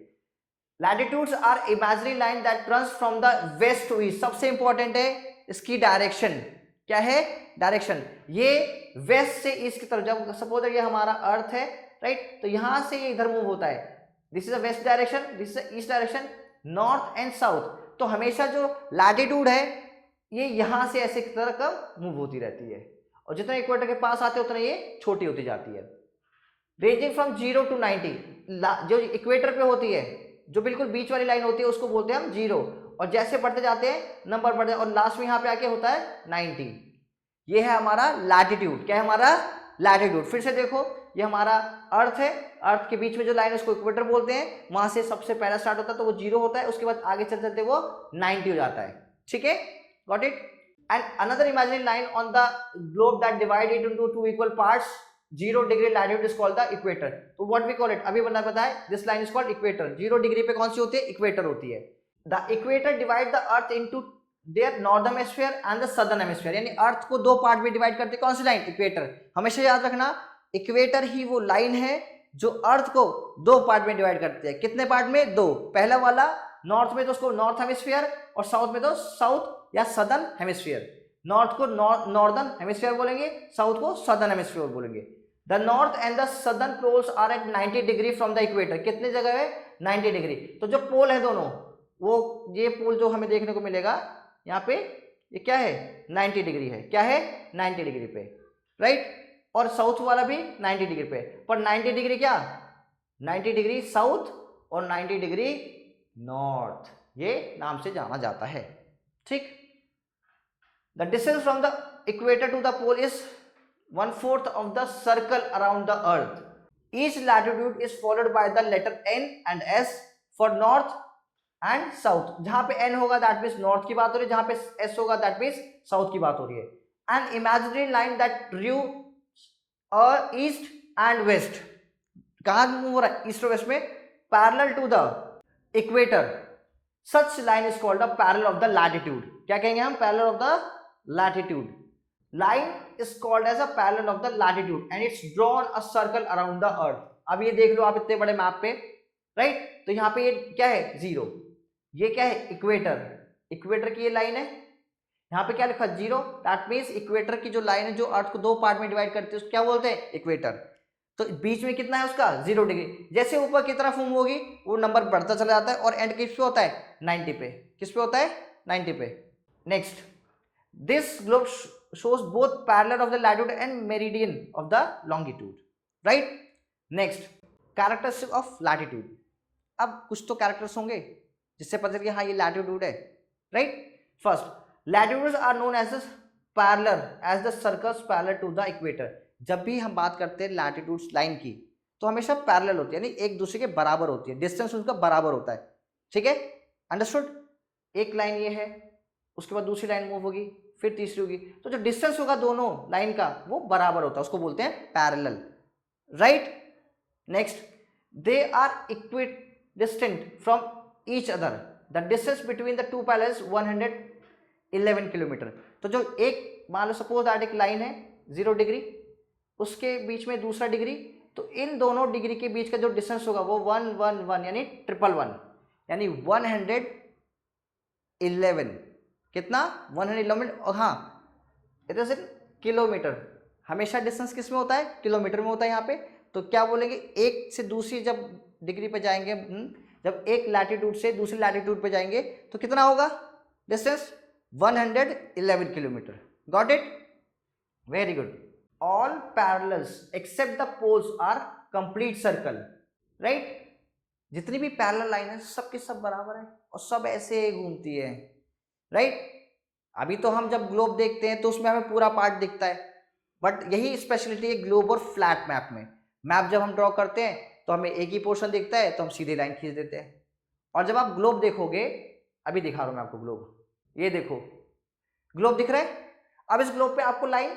Latitudes are imaginary line that runs from the west to east. सबसे इंपॉर्टेंट है इसकी डायरेक्शन, क्या है, डायरेक्शन। ये वेस्ट से ईस्ट की तरफ, जब सपोज ये हमारा अर्थ है, राइट, तो यहां से ये इधर मूव होता है, this is a west direction, this is east direction, north and south. तो हमेशा जो लैटिट्यूड है ये यहां से ऐसे की तरह का मूव होती रहती है, और जितना इक्वेटर के पास आते उतना ये छोटी होती जाती है। रेंजिंग फ्रॉम 0 to 90, जो इक्वेटर पे होती है, जो बिल्कुल बीच वाली लाइन होती है, उसको बोलते हैं हम 0, और जैसे बढ़ते जाते हैं नंबर बढ़ते हैं, और लास्ट में यहाँ पे आके होता है 90। ये है हमारा लैटिट्यूड। क्या है हमारा लैटिट्यूड? फिर से देखो, ये हमारा अर्थ है, अर्थ के बीच में जो लाइन है उसको इक्वेटर बोलते हैं, वहां से सबसे पहला स्टार्ट होता है तो वो 0 होता है, उसके बाद आगे चलते चलते वो 90 हो जाता है। ठीक है, got it. And another imaginary line on the globe that divide it into 2 equal parts, 0 degree latitude is called the equator. तो व्हाट वी कॉल इट, अभी बना पता है, this line is called equator. 0 degree पे कौन सी होती है, equator होती है। The equator divide the earth into their northern hemisphere and the southern hemisphere, यानी अर्थ को 2 पार्ट में डिवाइड करते हैं, कौन सी लाइन, इक्वेटर। हमेशा याद रखना, इक्वेटर ही वो लाइन है जो अर्थ को 2 पार्ट में डिवाइड करती है। कितने पार्ट में, 2। पहला वाला नॉर्थ में तो उसको नॉर्थ हेमिस्फीयर, और साउथ में तो साउथ या सदर्न हेमिस्फीयर। नॉर्थ को नॉर्दर्न हेमिस्फीयर बोलेंगे, साउथ को सदर्न हेमिस्फीयर बोलेंगे। The north and the southern poles are at 90 degree from the equator. कितने जगह है, 90 डिग्री। तो जो पोल है दोनों, वो ये पोल जो हमें देखने को मिलेगा यहाँ पे, ये क्या है, 90 डिग्री है। क्या है, 90 डिग्री पे, राइट। और साउथ वाला भी 90 डिग्री पे, पर 90 डिग्री क्या, 90 डिग्री साउथ और 90 डिग्री नॉर्थ, ये नाम से जाना जाता है। ठीक। The distance from the equator to the pole is 1/4 of the circle around the earth. Each latitude is followed by the letter N and S for north and south. जहां पे N होगा that means north की बात हो रही है, जहां पे S होगा that means south की बात हो रही है। An imaginary line that drew east and west, कहां मूव हो रहा है, ईस्ट और वेस्ट में, parallel to the equator. Such line is called a parallel of the latitude. क्या कहेंगे हम, parallel of the latitude. Line is called as a parallel of the latitude and it's drawn a circle around the earth. अब ये देख लो आप इतने बड़े map पे, राइट। तो यहाँ पे ये क्या है, 0, ये क्या है, इक्वेटर। इक्वेटर की ये लाइन है, यहाँ पे क्या लिखा, 0, दैट मीन्स इक्वेटर की जो लाइन है जो अर्थ को 2 पार्ट में डिवाइड करती है उसको क्या बोलते हैं, इक्वेटर। तो बीच में कितना है उसका, 0 डिग्री। जैसे ऊपर की तरफ मूव होगी वो नंबर बढ़ता चला जाता है, और एंड किस पे होता है, 90 पे। किस पे होता है, 90 पे। Next, this globe shows both parallel of the latitude and meridian of the longitude, right? Next, characteristic of latitude. अब कुछ तो कैरेक्टर्स होंगे जिससे पता चले कि हाँ ये लैटिट्यूड है, right. First, latitudes are known as parallel as the circles parallel to the equator. जब भी हम बात करते हैं लैटिट्यूड्स लाइन की तो हमेशा पैरेलल होती है, यानी एक दूसरे के बराबर होती है, डिस्टेंस उनका बराबर होता है। ठीक है, अंडरस्टूड। एक लाइन ये है, उसके बाद दूसरी लाइन मूव होगी, फिर तीसरी होगी, तो जो डिस्टेंस होगा दोनों लाइन का वो बराबर होता है, उसको बोलते हैं parallel, right. Next, they are equidistant from each other. The distance between the 2 parallels 111 kilometre. तो जो एक, मान लो सपोज दैट एक लाइन है 0 डिग्री, उसके बीच में दूसरा डिग्री, तो इन दोनों डिग्री के बीच का जो डिस्टेंस होगा वो 111 यानी 111, यानी 111, कितना 111, और हाँ इट इज इन किलोमीटर, हमेशा डिस्टेंस किस में होता है, किलोमीटर में होता है यहाँ पे। तो क्या बोलेंगे, एक से दूसरी जब डिग्री पे जाएंगे, जब एक लैटिट्यूड से दूसरी लैटिट्यूड पे जाएंगे तो कितना होगा distance, 111 kilometre. Got it, very good. All parallels except the poles are complete circle, right. जितनी भी पैरेलल लाइन है सब के सब बराबर है और सब ऐसे ही घूमती है, राइट। अभी तो हम जब ग्लोब देखते हैं तो उसमें हमें पूरा पार्ट दिखता है, बट यही स्पेशलिटी है ग्लोब और फ्लैट मैप में। मैप जब हम ड्रॉ करते हैं तो हमें एक ही पोर्शन दिखता है तो हम सीधी लाइन खींच देते हैं। और जब आप ग्लोब देखोगे, अभी दिखा रहा हूं मैं आपको ग्लोब, ये देखो ग्लोब दिख रहा है। अब इस ग्लोब पे आपको लाइन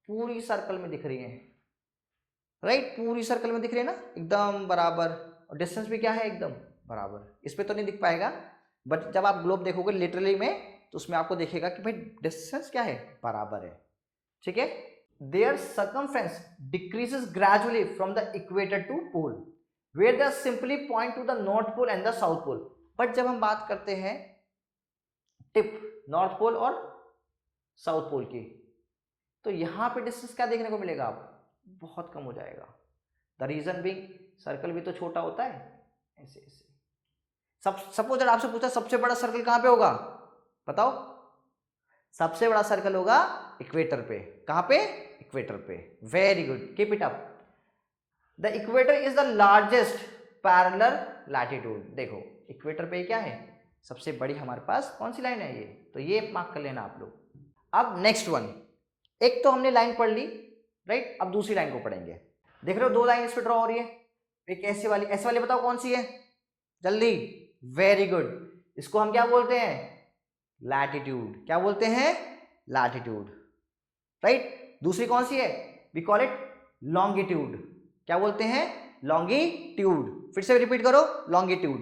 पूरी सर्कल में दिख रही है, राइट, पूरी सर्कल में दिख रही है ना, एकदम बराबर, और डिस्टेंस भी क्या है, एकदम बराबर। इस पे तो नहीं दिख पाएगा, बट जब आप ग्लोब देखोगे लिटरली में तो उसमें आपको दिखेगा कि भाई डिस्टेंस क्या है, बराबर है, ठीक है। Their circumference decreases gradually from the equator to pole where they simply point to the north pole and the south pole. But जब हम बात करते हैं टिप नॉर्थ पोल और साउथ पोल की, तो यहां पे डिस्टेंस क्या देखने को मिलेगा, आप बहुत कम हो जाएगा। द रीजन बीइंग सर्कल भी तो छोटा होता है, ऐसे ऐसे। सपोज अगर आपसे पूछा सबसे बड़ा सर्कल कहां पे होगा, बताओ। सबसे बड़ा सर्कल होगा इक्वेटर पे। कहां पे, इक्वेटर पे। Very good, keep it up. The equator is the largest parallel latitude. देखो इक्वेटर पे क्या है, सबसे बड़ी हमारे पास कौन सी लाइन है, ये, तो ये मार्क कर लेना आप लोग। अब नेक्स्ट वन, एक तो हमने लाइन पढ़ ली, राइट। अब दूसरी लाइन को पढ़ेंगे। देख रहे हो दो लाइन इस पे ड्रॉ हो रही है, एक ऐसे वाली बताओ कौन सी है, जल्दी। वेरी गुड, इसको हम क्या बोलते हैं, लैटिट्यूड। क्या बोलते हैं, लैटिट्यूड, राइट। दूसरी कौन सी है, वी कॉल इट लॉन्गिट्यूड। क्या बोलते हैं, लॉन्गिट्यूड। फिर से रिपीट करो, longitude.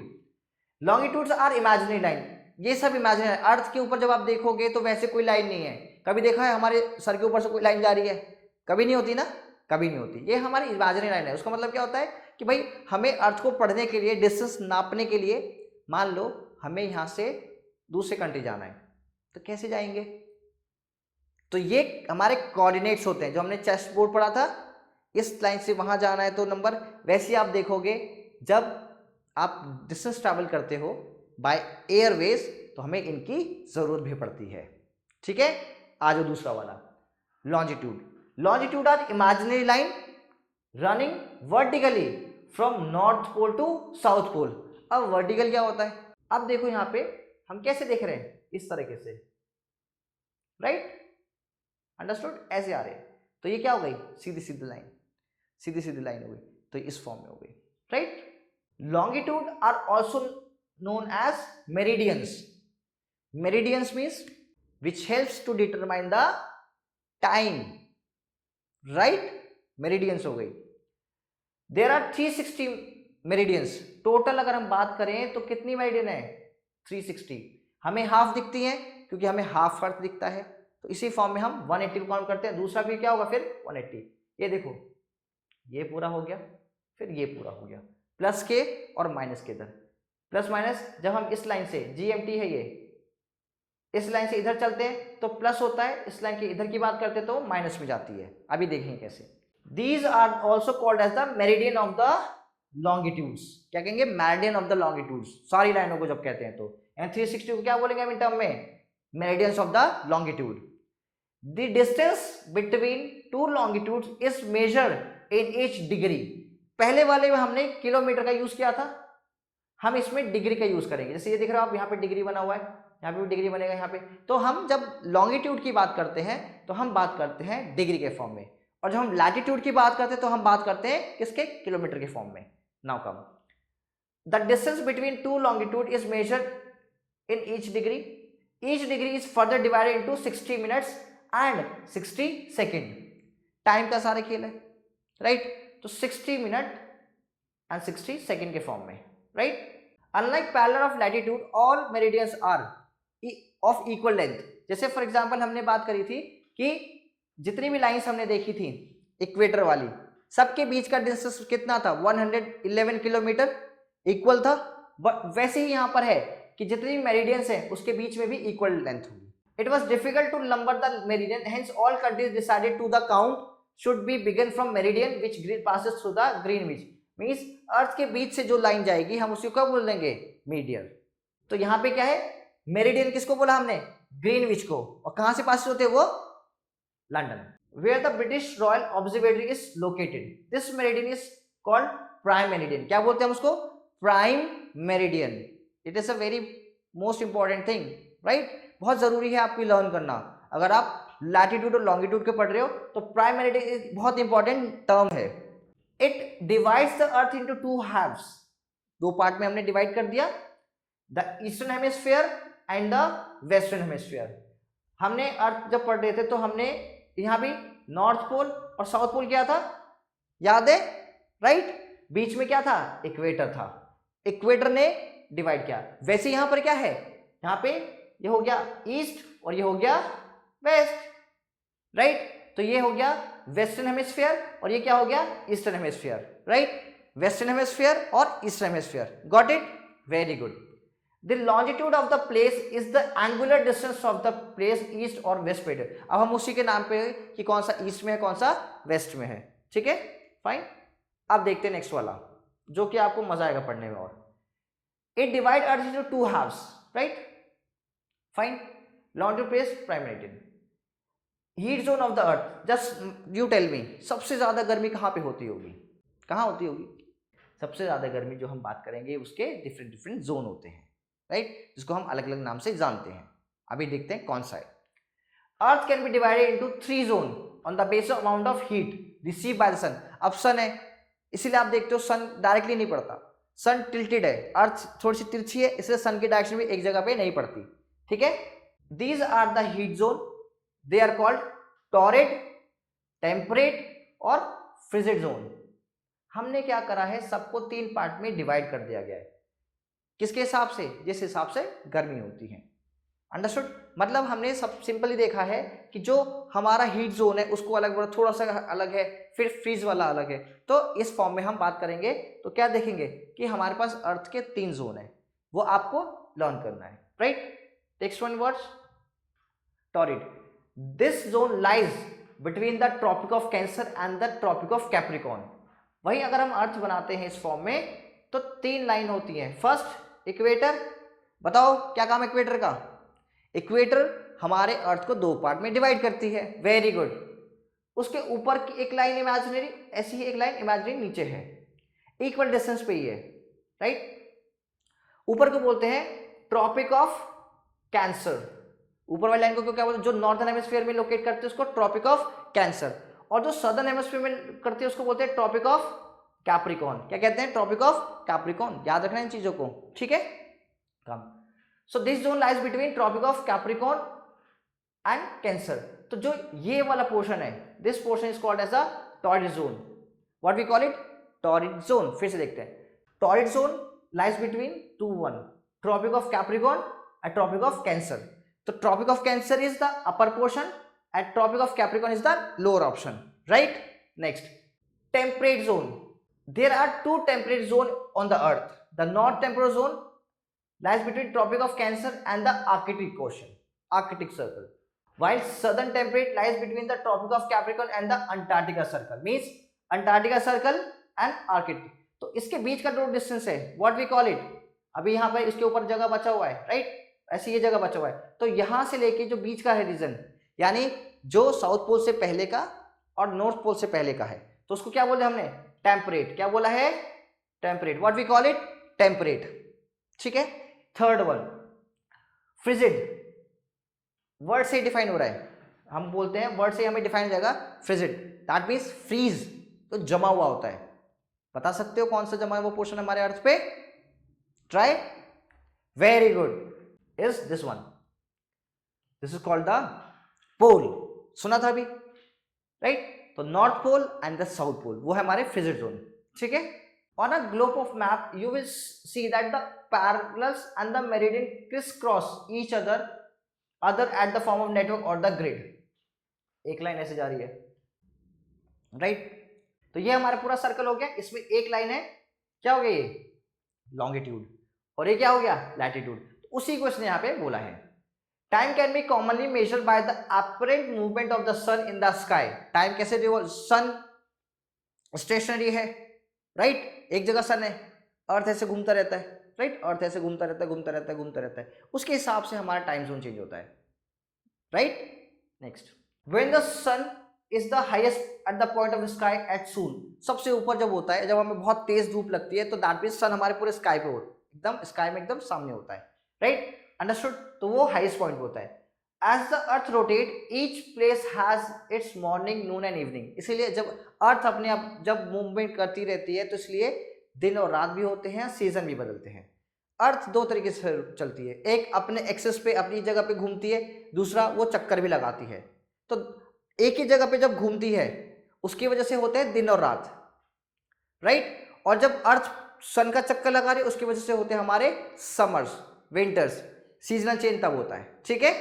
Longitudes are imaginary line, ये सब इमेजिनरी। अर्थ के ऊपर जब आप देखोगे तो वैसे कोई लाइन नहीं है। कभी देखा है हमारे सर के ऊपर से कोई लाइन जा रही है, कभी नहीं होती ना, कभी नहीं होती। ये हमारी इमेजिनरी लाइन है। उसका मतलब क्या होता है कि भाई हमें अर्थ को पढ़ने के लिए, डिस्टेंस नापने के लिए, मान लो हमें यहां से दूसरे कंट्री जाना है, तो कैसे जाएंगे, तो ये हमारे कोऑर्डिनेट्स होते हैं जो हमने चेस्ट बोर्ड पढ़ा था। इस लाइन से वहां जाना है तो नंबर, वैसे ही आप देखोगे जब आप डिस्टेंस ट्रैवल करते हो बाय एयरवेज तो हमें इनकी जरूरत भी पड़ती है, ठीक है। आ जाओ दूसरा वाला, longitude. Longitude are imaginary line running vertically from north pole to south pole. अब वर्टिकल क्या होता है, अब देखो यहां पे हम कैसे देख रहे हैं, इस तरीके से, राइट, अंडरस्टूड, ऐसे आ रहे हैं। तो ये क्या हो गई, सीधी सीधी लाइन, सीधी सीधी लाइन हो गई, तो इस फॉर्म में हो गई, right. Longitude are also known as meridians. Meridians means which helps to determine the time, right, meridians हो गई। There are 360 meridians total. अगर हम बात करें तो कितनी मेरिडियन है, 360। हमें हाफ दिखती है क्योंकि हमें हाफ अर्थ दिखता है, तो इसी फॉर्म में हम 180 को काउंट करते हैं। दूसरा भी क्या होगा फिर 180। ये देखो ये पूरा हो गया, फिर ये पूरा हो गया, प्लस के और माइनस के इधर, प्लस माइनस। जब हम इस लाइन से, जीएमटी है ये, इस लाइन से इधर चलते हैं तो प्लस होता है, इस लाइन के इधर की बात करते हैं तो माइनस में जाती है। अभी देखेंगे कैसे। These are also called as the meridian of the longitudes. क्या कहेंगे, मेरिडियन ऑफ द लॉन्गिट्यूड्स, सारी लाइनों को जब कहते हैं तो। एंड 360 को क्या बोलेंगे हम इन टर्म में, meridians of the longitude. The distance between to longitudes is measured in each degree. पहले वाले में हमने किलोमीटर का यूज किया था, हम इसमें डिग्री का यूज करेंगे। जैसे ये दिख रहा है आप, यहाँ पे डिग्री बना हुआ है, यहाँ पे भी डिग्री बनेगा यहाँ पे। तो हम जब लॉन्गिट्यूड की बात करते हैं तो हम बात करते हैं डिग्री के फॉर्म में, और जब हम लैटिट्यूड की बात करते हैं तो हम बात करते हैं किसके, किलोमीटर के फॉर्म में। Now come, the distance between two longitude is measured in each degree. Each degree is further divided into 60 minutes and 60 second. Time का सारा खेल है, राइट। तो 60 मिनट एंड 60 सेकेंड के फॉर्म में, right. Unlike parallel of latitude all meridians are of equal length. जैसे for example हमने बात करी थी कि जितनी भी लाइंस हमने देखी थी इक्वेटर वाली, सबके बीच का डिस्टेंस कितना था, 111 किलोमीटर, इक्वल था, वैसे ही यहाँ पर है कि जितनी मेरिडियंस है उसके बीच में भी इक्वल लेंथ होगी। It was difficult to number the meridian, hence all countries decided to the count should be begin from meridian which passes through the Greenwich. Means earth के बीच से जो लाइन जाएगी हम उसको क्या बोल देंगे, मीडियन। तो यहाँ पे क्या है, मेरिडियन किसको बोला हमने, ग्रीनविच को। और कहां से पास होते हैं वो, London. Where the British royal observatory is located, this meridian is called prime meridian. क्या बोलते हैं हम उसको, prime meridian. It is a very most important thing, right. बहुत जरूरी है आपको लर्न करना। अगर आप लैटिट्यूड और लॉन्गिट्यूड के पढ़ रहे हो तो प्राइम मेरिडियन बहुत इंपॉर्टेंट टर्म है। It divides the earth into two halves, दो पार्ट में हमने डिवाइड कर दिया, the eastern hemisphere and the western hemisphere. हमने अर्थ जब पढ़ रहे थे तो हमने यहाँ भी नॉर्थ पोल और साउथ पोल क्या था, याद है, राइट। बीच में क्या था, इक्वेटर था, इक्वेटर ने डिवाइड किया। वैसे यहां पर क्या है, यहाँ पे ये हो गया ईस्ट और ये हो गया वेस्ट, राइट। तो ये हो गया वेस्टर्न हेमिस्फीयर और ये क्या हो गया, eastern hemisphere, right. Western hemisphere और eastern hemisphere, got it, very good. The longitude of the place is the angular distance of the place east और west पे। अब हम उसी के नाम पे कि कौन सा ईस्ट में है कौन सा वेस्ट में है, ठीक है, फाइन। अब देखते हैं नेक्स्ट वाला जो कि आपको मजा आएगा पढ़ने में। और it divide earth into two halves, right, fine. Longitude place prime meridian. Heat zone of the earth, just you tell me, सबसे ज्यादा गर्मी कहाँ पे होती होगी, कहाँ होती होगी। सबसे ज्यादा गर्मी जो हम बात करेंगे उसके डिफरेंट डिफरेंट जोन होते हैं, राइट, जिसको हम अलग अलग नाम से जानते हैं। अभी देखते हैं कौन सा है। Earth can be divided into 3 zone on the basis of amount of heat receive by the sun. अब सन है इसीलिए आप देखते हो सन डायरेक्टली नहीं पड़ता, सन टिल्टेड है, अर्थ थोड़ी सी तिरछी है इसलिए सन की डायरेक्शन भी एक जगह पे नहीं पड़ती, ठीक है। These are the heat zone, they are called torrid, temperate और फ्रिजिड जोन। हमने क्या करा है, सबको 3 पार्ट में डिवाइड कर दिया गया है। किसके हिसाब से, जिस हिसाब से गर्मी होती है, अंडरस्टूड। मतलब हमने सब सिंपली देखा है कि जो हमारा हीट जोन है उसको अलग, थोड़ा सा अलग है, फिर फ्रीज वाला अलग है। तो इस फॉर्म में हम बात करेंगे तो क्या देखेंगे कि हमारे पास अर्थ के 3 जोन है, वो आपको लर्न करना है, right. Text one words, torrid, this zone lies between the Tropic of Cancer and the Tropic of Capricorn. वही अगर हम अर्थ बनाते हैं इस फॉर्म में तो 3 लाइन होती हैं। फर्स्ट इक्वेटर, बताओ क्या काम है इक्वेटर का, इक्वेटर हमारे अर्थ को 2 पार्ट में डिवाइड करती है, वेरी गुड। उसके ऊपर की एक लाइन इमेजिनरी, ऐसी ही एक लाइन इमेजिनरी नीचे है, इक्वल डिस्टेंस पे ही है, राइट। ऊपर को बोलते हैं ट्रॉपिक ऑफ कैंसर, ऊपर वाली लाइन को क्या बोलते हैं, जो नॉर्थन हेमिस्फीयर में लोकेट करते हैं उसको ट्रॉपिक ऑफ कैंसर, और जो सदर्न हेमिस्फीयर में करते हैं उसको बोलते हैं ट्रॉपिक ऑफ कैप्रिकॉर्न। क्या कहते हैं, ट्रॉपिक ऑफ कैप्रिकॉर्न, याद रखना इन चीजों को, ठीक है। Come so this zone lies between tropic of Capricorn and Cancer. तो जो ये वाला पोर्शन है, this portion is called as a torrid zone, what we call it, torrid zone. फिर से देखते हैं, torrid zone lies between 2-1 tropic of Capricorn and tropic of Cancer. तो tropic of Cancer is the upper portion and tropic of capricorn is the lower option, right. Next, temperate zone, there are 2 temperate zone on the earth. The north temperate zone lies between tropic of cancer and the arctic ocean, arctic circle, while southern temperate lies between the tropic of capricorn and the antarctica circle, means antarctica circle and arctic। तो इसके बीच का जो distance है what we call it, अभी यहाँ पर इसके ऊपर जगह बचा हुआ है, राइट, ऐसी ये जगह बचा हुआ है। तो यहां से लेके जो बीच का है रीजन, यानी जो साउथ पोल से पहले का और नॉर्थ पोल से पहले का है, तो उसको क्या बोले हमने, टेम्परेट। क्या बोला है, temperate, what we call it, temperate, ठीक है। थर्ड वन, फ्रिजिड, वर्ड से डिफाइन हो रहा है, हम बोलते हैं वर्ड से हमें डिफाइन हो जाएगा फ्रिजिड, दैट मीन्स फ्रीज, तो जमा हुआ होता है। बता सकते हो कौन सा जमा हुआ पोर्शन हमारे अर्थ पे, try, very good, is this one, this is called the pole, सुना था अभी, राइट। तो north pole and the south pole वो है हमारे फ्रिजिड जोन, ठीक है। On a globe of map you will see that the parallels and the meridian criss cross each other at the form of network और the grid. एक line ऐसे जा रही है, राइट। तो ये हमारा पूरा सर्कल हो गया, इसमें एक लाइन है, क्या हो गया ये, लॉन्गिट्यूड, और ये क्या हो गया लैटिट्यूड, उसी को इसने यहाँ पे बोला है। Time can be commonly measured by the apparent movement of the sun in the sky. Time कैसे देखो, सन स्टेशनरी है राइट, एक जगह सन है, अर्थ ऐसे घूमता रहता है राइट, अर्थ ऐसे घूमता रहता है घूमता रहता है घूमता रहता है, उसके हिसाब से हमारा टाइम जोन चेंज होता है right. Next, when the sun is the highest at the point of sky at soon, सबसे ऊपर जब होता है, जब हमें बहुत तेज धूप लगती है तो दैट मींस सन हमारे पूरे स्काई पे होता है, एकदम स्काई में एकदम सामने होता है राइट, अंडरस्टूड। तो वो हाईएस्ट पॉइंट पे होता है। As the earth rotate each place has its morning noon and evening, इसीलिए जब अर्थ अपने आप जब मूवमेंट करती रहती है तो इसलिए दिन और रात भी होते हैं, सीजन भी बदलते हैं। अर्थ दो तरीके से चलती है, एक अपने एक्सेस पे अपनी जगह पे घूमती है, दूसरा वो चक्कर भी लगाती है। तो एक ही जगह पे जब घूमती है उसकी वजह से होते हैं दिन और रात राइट, और जब अर्थ सन का चक्कर लगा रही है उसकी वजह से होते हैं हमारे समर्स विंटर्स, सीजनल चेंज तब होता है, ठीक है।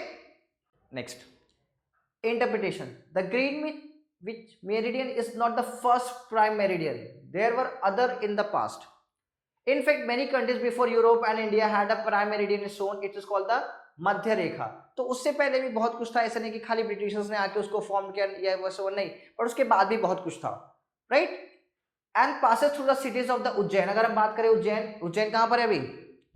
Next, interpretation, the green which meridian is not the first prime meridian, there were other in the past. In fact, many countries before Europe and India had a prime meridian shown, it is called the मध्य रेखा। तो उससे पहले भी बहुत कुछ था, ऐसा नहीं कि खाली ब्रिटिशर्स ने आके उसको फॉर्म किया या वैसे वो नहीं, पर उसके बाद भी बहुत कुछ था right. And passes through the cities of the Ujjain, अगर हम बात करें उज्जैन, उज्जैन कहाँ पर है अभी,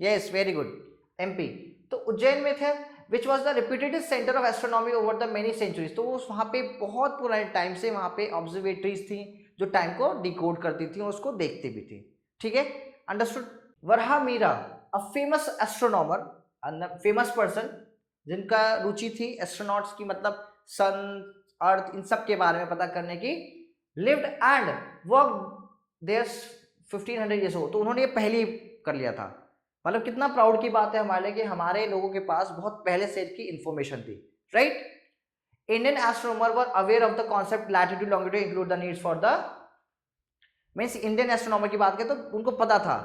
यस वेरी गुड, एमपी। तो उज्जैन में थे which was the reputed centre of astronomy over the many centuries, तो वहाँ पे बहुत पुराने टाइम से वहाँ पे ऑब्जर्वेटरीज थी जो टाइम को डिकोड करती थी और उसको देखती भी थी, ठीक है, understood. Varahamihira, a famous astronomer, famous person जिनका रुचि थी एस्ट्रोनॉट्स की, मतलब सन अर्थ इन सब के बारे में पता करने की, lived and work there 1500 years हो, तो उन्होंने ये पहले ही कर लिया था। मतलब कितना प्राउड की बात है हमारे लिए कि हमारे लोगों के पास बहुत पहले से की इंफॉर्मेशन थी right. Indian astronomer were aware of the concept latitude longitude include the needs for the, means Indian astronomer की बात करें तो उनको पता था,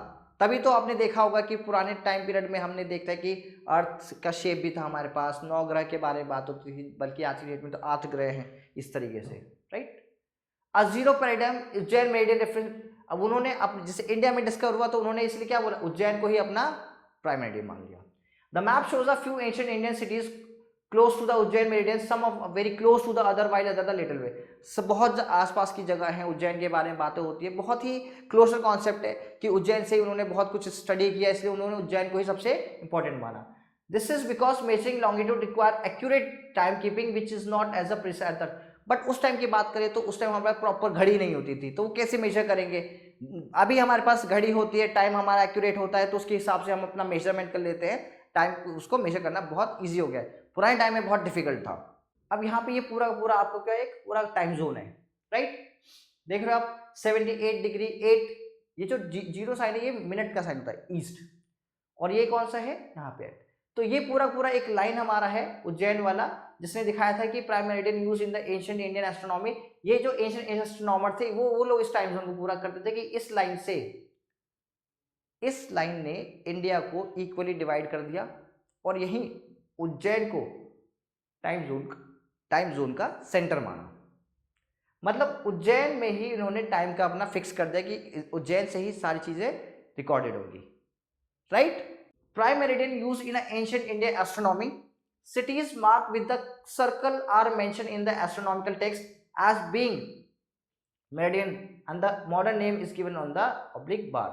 तभी तो आपने देखा होगा कि पुराने टाइम पीरियड में हमने देखा है कि अर्थ का शेप भी था हमारे पास, 9 ग्रह के बारे में बात होती थी, बल्कि आज की डेट में तो 8 ग्रह हैं इस तरीके से right. A zero paradigm Ujjain meridian reference, अब उन्होंने अब जैसे इंडिया में डिस्कवर हुआ तो उन्होंने इसलिए क्या बोला, उज्जैन को ही अपना प्राइम मेरिडियन मान लिया। The map shows a few ancient Indian cities close to the Ujjain meridian, some of very close to the other while other the little way, सब बहुत आसपास की जगह है उज्जैन के बारे में बातें होती है, बहुत ही क्लोजर कॉन्सेप्ट है कि उज्जैन से उन्होंने बहुत कुछ स्टडी किया, इसलिए उन्होंने उज्जैन को ही सबसे इंपॉर्टेंट माना। This is because measuring longitude require accurate time keeping which is not as a precise, but उस टाइम की बात करें तो उस टाइम हमारे पास प्रॉपर घड़ी नहीं होती थी, तो वो कैसे मेजर करेंगे। अभी हमारे पास घड़ी होती है, टाइम हमारा एक्यूरेट होता है, तो उसके हिसाब से हम अपना मेजरमेंट कर लेते हैं, टाइम उसको मेजर करना बहुत ईजी हो गया है, पुराने टाइम में बहुत डिफिकल्ट था। अब यहाँ पे ये पूरा पूरा आपको क्या एक पूरा टाइम जोन है राइट, देख रहे हो आप 78 डिग्री 8, ये जो जीरो साइन है ये मिनट का साइन होता है ईस्ट, और ये कौन सा है यहाँ पे, तो ये पूरा पूरा एक लाइन हमारा है उज्जैन वाला, जिसने दिखाया था कि prime meridian use in the ancient Indian astronomy. ये जो एंशिएंट एस्ट्रोनॉमर थे वो लोग इस टाइम जोन को पूरा करते थे कि इस लाइन ने इंडिया को इक्वली डिवाइड कर दिया, और यही उज्जैन को टाइम जोन का सेंटर माना। मतलब उज्जैन में ही इन्होंने टाइम का अपना फिक्स कर दिया कि उज्जैन से ही सारी चीजें रिकॉर्डेड होगी right. Prime meridian use in ancient Indian astronomy, cities marked with the circle are mentioned in the astronomical text as being meridian and the modern name is given on the oblique bar।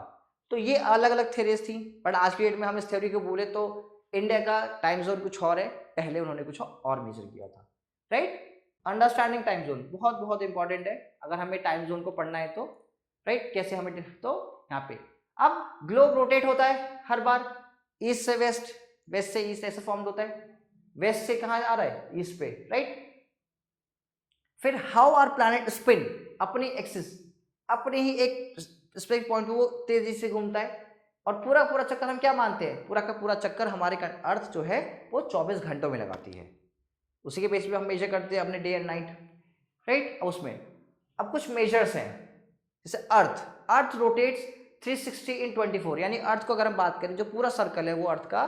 तो ये अलग अलग theories थी, but आज की date में हम इस थ्योरी को बोले तो इंडिया का टाइम जोन कुछ और है, पहले उन्होंने कुछ और मेजर किया था राइट। अंडरस्टैंडिंग टाइम जोन बहुत बहुत इंपॉर्टेंट है अगर हमें टाइम जोन को पढ़ना है तो राइट। कैसे हमें, तो यहाँ पे अब ग्लोब रोटेट होता है हर बार, ईस्ट से वेस्ट, वेस्ट से ईस्ट ऐसे फॉर्म होता है, वेस्ट से कहां आ रहा है ईस्ट पे राइट। फिर हाउ आर प्लैनेट स्पिन, अपनी एक्सिस, अपने ही एक स्पेसिफिक पॉइंट पे वो तेजी से घूमता है, और पूरा पूरा चक्कर हम क्या मानते हैं, पूरा का पूरा चक्कर हमारे अर्थ जो है वो 24 घंटों में लगाती है, उसी के बेस पे हम मेजर करते हैं अपने डे एंड नाइट राइट। उसमें अब कुछ मेजर्स हैं, जैसे अर्थ रोटेट्स 360 इन 24, यानी अर्थ को अगर हम बात करें जो पूरा सर्कल है वो अर्थ का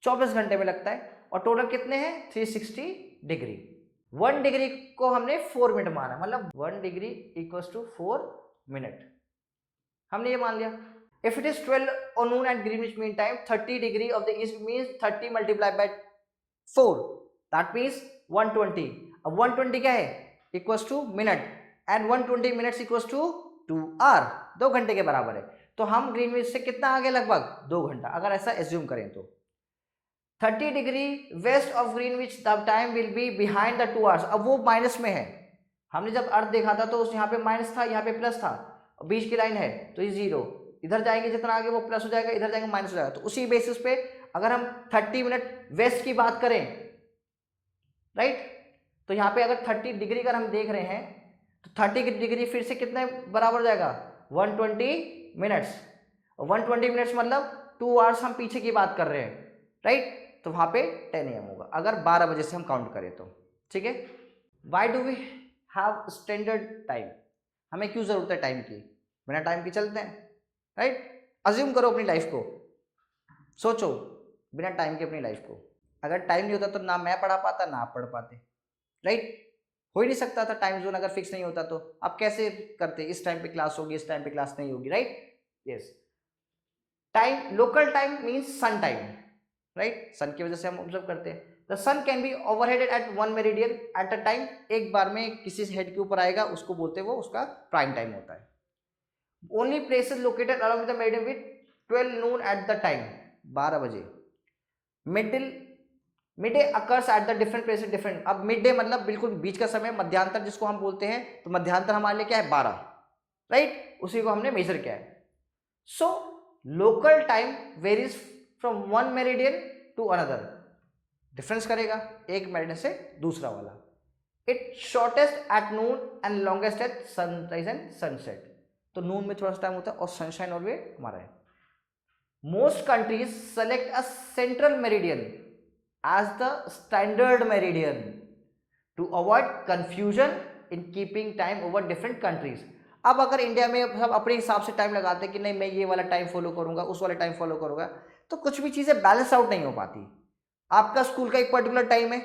24 घंटे में लगता है, और टोटल कितने हैं 360 डिग्री। 1 डिग्री को हमने 4 मिनट माना, मतलब 1 डिग्री इक्वल्स टू 4 मिनट हमने ये मान लिया। If it is 12 or noon at Greenwich Mean Time, 30 degree of the east means 30 multiplied by 4, that means 120. अब 120 क्या है, equals to minute, and 120 minutes equals to 2 hour, 2 घंटे के बराबर है. तो हम ग्रीनविच से कितना आगे, लगभग 2 घंटा, अगर ऐसा एज्यूम करें तो 30 degree west of Greenwich the time will be behind the 2 hours. अब वो माइनस में है, हमने जब अर्थ देखा था तो उस यहाँ पे माइनस था, यहाँ पे प्लस था, बीच की लाइन है तो ये जीरो, इधर जाएंगे जितना आगे वो प्लस हो जाएगा, इधर जाएंगे माइनस हो जाएगा. तो उसी बेसिस पे अगर हम 30 मिनट वेस्ट की बात करें, राइट, तो यहाँ पे अगर 30 डिग्री अगर हम देख रहे हैं तो 30 डिग्री फिर से कितने बराबर हो जाएगा, 120 मिनट्स. 120 मिनट्स मतलब 2 आवर्स हम पीछे की बात कर रहे हैं, राइट. तो वहाँ पे 10 AM होगा अगर 12 बजे से हम काउंट करें तो. ठीक है. Why do we have standard time, हमें क्यों जरूरत है टाइम की, बिना टाइम के चलते हैं, राइट. अज्यूम करो अपनी लाइफ को, सोचो बिना टाइम के अपनी लाइफ को, अगर टाइम नहीं होता तो ना मैं पढ़ा पाता ना आप पढ़ पाते, राइट. हो ही नहीं सकता था, टाइम जोन अगर फिक्स नहीं होता तो आप कैसे करते, इस टाइम पे क्लास होगी, इस टाइम पे क्लास नहीं होगी, right. Yes. Time, local time means sun time, right. Sun की वजह से हम ऑब्जर्व करते हैं. The sun can be overheaded at one meridian at a time, एक बार में किसी हेड के ऊपर आएगा, उसको बोलते हैं, वो उसका प्राइम टाइम होता है. Only places located along with the meridian with 12 Noon at the time, 12 बजे. Mid day occurs at the different places different. अब मिड डे मतलब बिल्कुल बीच का समय, मध्यांतर जिसको हम बोलते हैं, तो मध्यांतर हमारे लिए क्या है, 12, राइट. उसी को हमने मेजर किया है. So local time varies from one meridian to another, difference करेगा एक मेरिडियन से दूसरा वाला. It shortest at noon and longest at sunrise and sunset. तो नून में थोड़ा सा टाइम होता है और सनशाइन और वे हमारा है. Most countries select a central meridian as the standard meridian to avoid confusion in keeping time over different countries. अब अगर इंडिया में सब अपने हिसाब से टाइम लगाते हैं कि नहीं मैं ये वाला टाइम फॉलो करूंगा, उस वाला टाइम फॉलो करूंगा, तो कुछ भी चीजें बैलेंस आउट नहीं हो पाती. आपका स्कूल का एक पर्टिकुलर टाइम है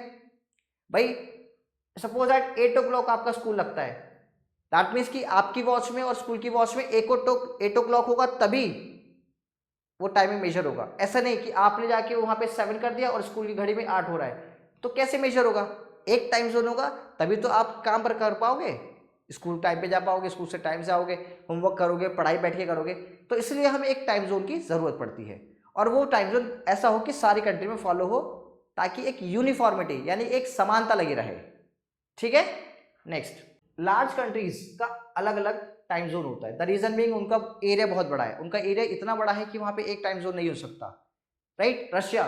भाई, सपोज एट 8 o'clock आपका स्कूल लगता है, दैट मीन्स कि आपकी वॉच में और स्कूल की वॉच में 8 o'clock होगा तभी वो टाइमिंग मेजर होगा. ऐसा नहीं कि आपने जाके वहां पे 7 कर दिया और स्कूल की घड़ी में 8 हो रहा है, तो कैसे मेजर होगा. एक टाइम जोन होगा तभी तो आप काम पर कर पाओगे, स्कूल टाइम पे जा पाओगे, स्कूल से टाइम से आओगे, होमवर्क करोगे, पढ़ाई बैठ के करोगे. तो इसलिए हमें एक टाइम जोन की जरूरत पड़ती है, और वो टाइम जोन ऐसा हो कि सारी कंट्री में फॉलो हो, ताकि एक यूनिफॉर्मिटी यानी एक समानता लगी रहे. ठीक है. नेक्स्ट, लार्ज कंट्रीज का अलग अलग टाइम जोन होता है. द रीजन बीइंग उनका एरिया बहुत बड़ा है, उनका एरिया इतना बड़ा है कि वहां पे एक टाइम जोन नहीं हो सकता, राइट. रशिया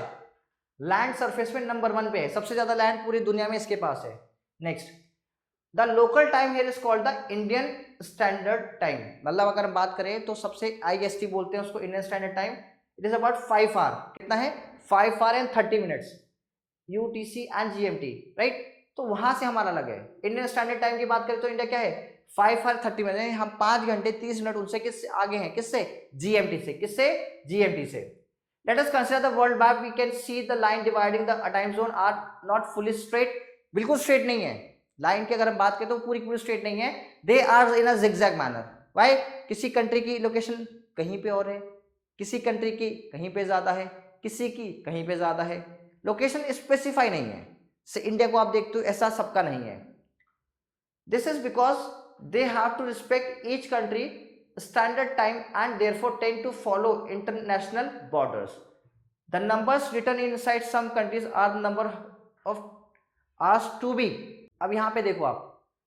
लैंड सरफेस में नंबर 1 पे है, सबसे ज्यादा लैंड पूरी दुनिया में इसके पास है. Next, the local time here is called the Indian standard time. मतलब अगर हम बात करें तो सबसे IST बोलते हैं उसको, Indian standard time. It is about 5 hour. कितना है, 5 hour and 30 minutes, UTC and GMT, right. तो वहां से हमारा अलग है. इंडियन स्टैंडर्ड टाइम की बात करें तो इंडिया क्या है, 5 आवर 30 मिनट, हम 5 घंटे 30 मिनट उनसे किससे आगे हैं, किससे, GMT से. किससे, GMT से. Let us consider the world map. We can see the line dividing the time zone are not fully straight. बिल्कुल स्ट्रेट नहीं है लाइन की, अगर हम बात करें तो पूरी पूरी स्ट्रेट नहीं है. They are in a zigzag manner. Why, किसी कंट्री की लोकेशन कहीं पे और है, किसी कंट्री की कहीं पे ज्यादा है, किसी की कहीं पे ज्यादा है, लोकेशन स्पेसिफाई नहीं है. से इंडिया को आप देखते हो ऐसा सबका नहीं है. This is because they have to respect each country standard time and therefore tend to follow international borders. The numbers written inside some countries are the number of hours to be. अब यहाँ पे देखो आप,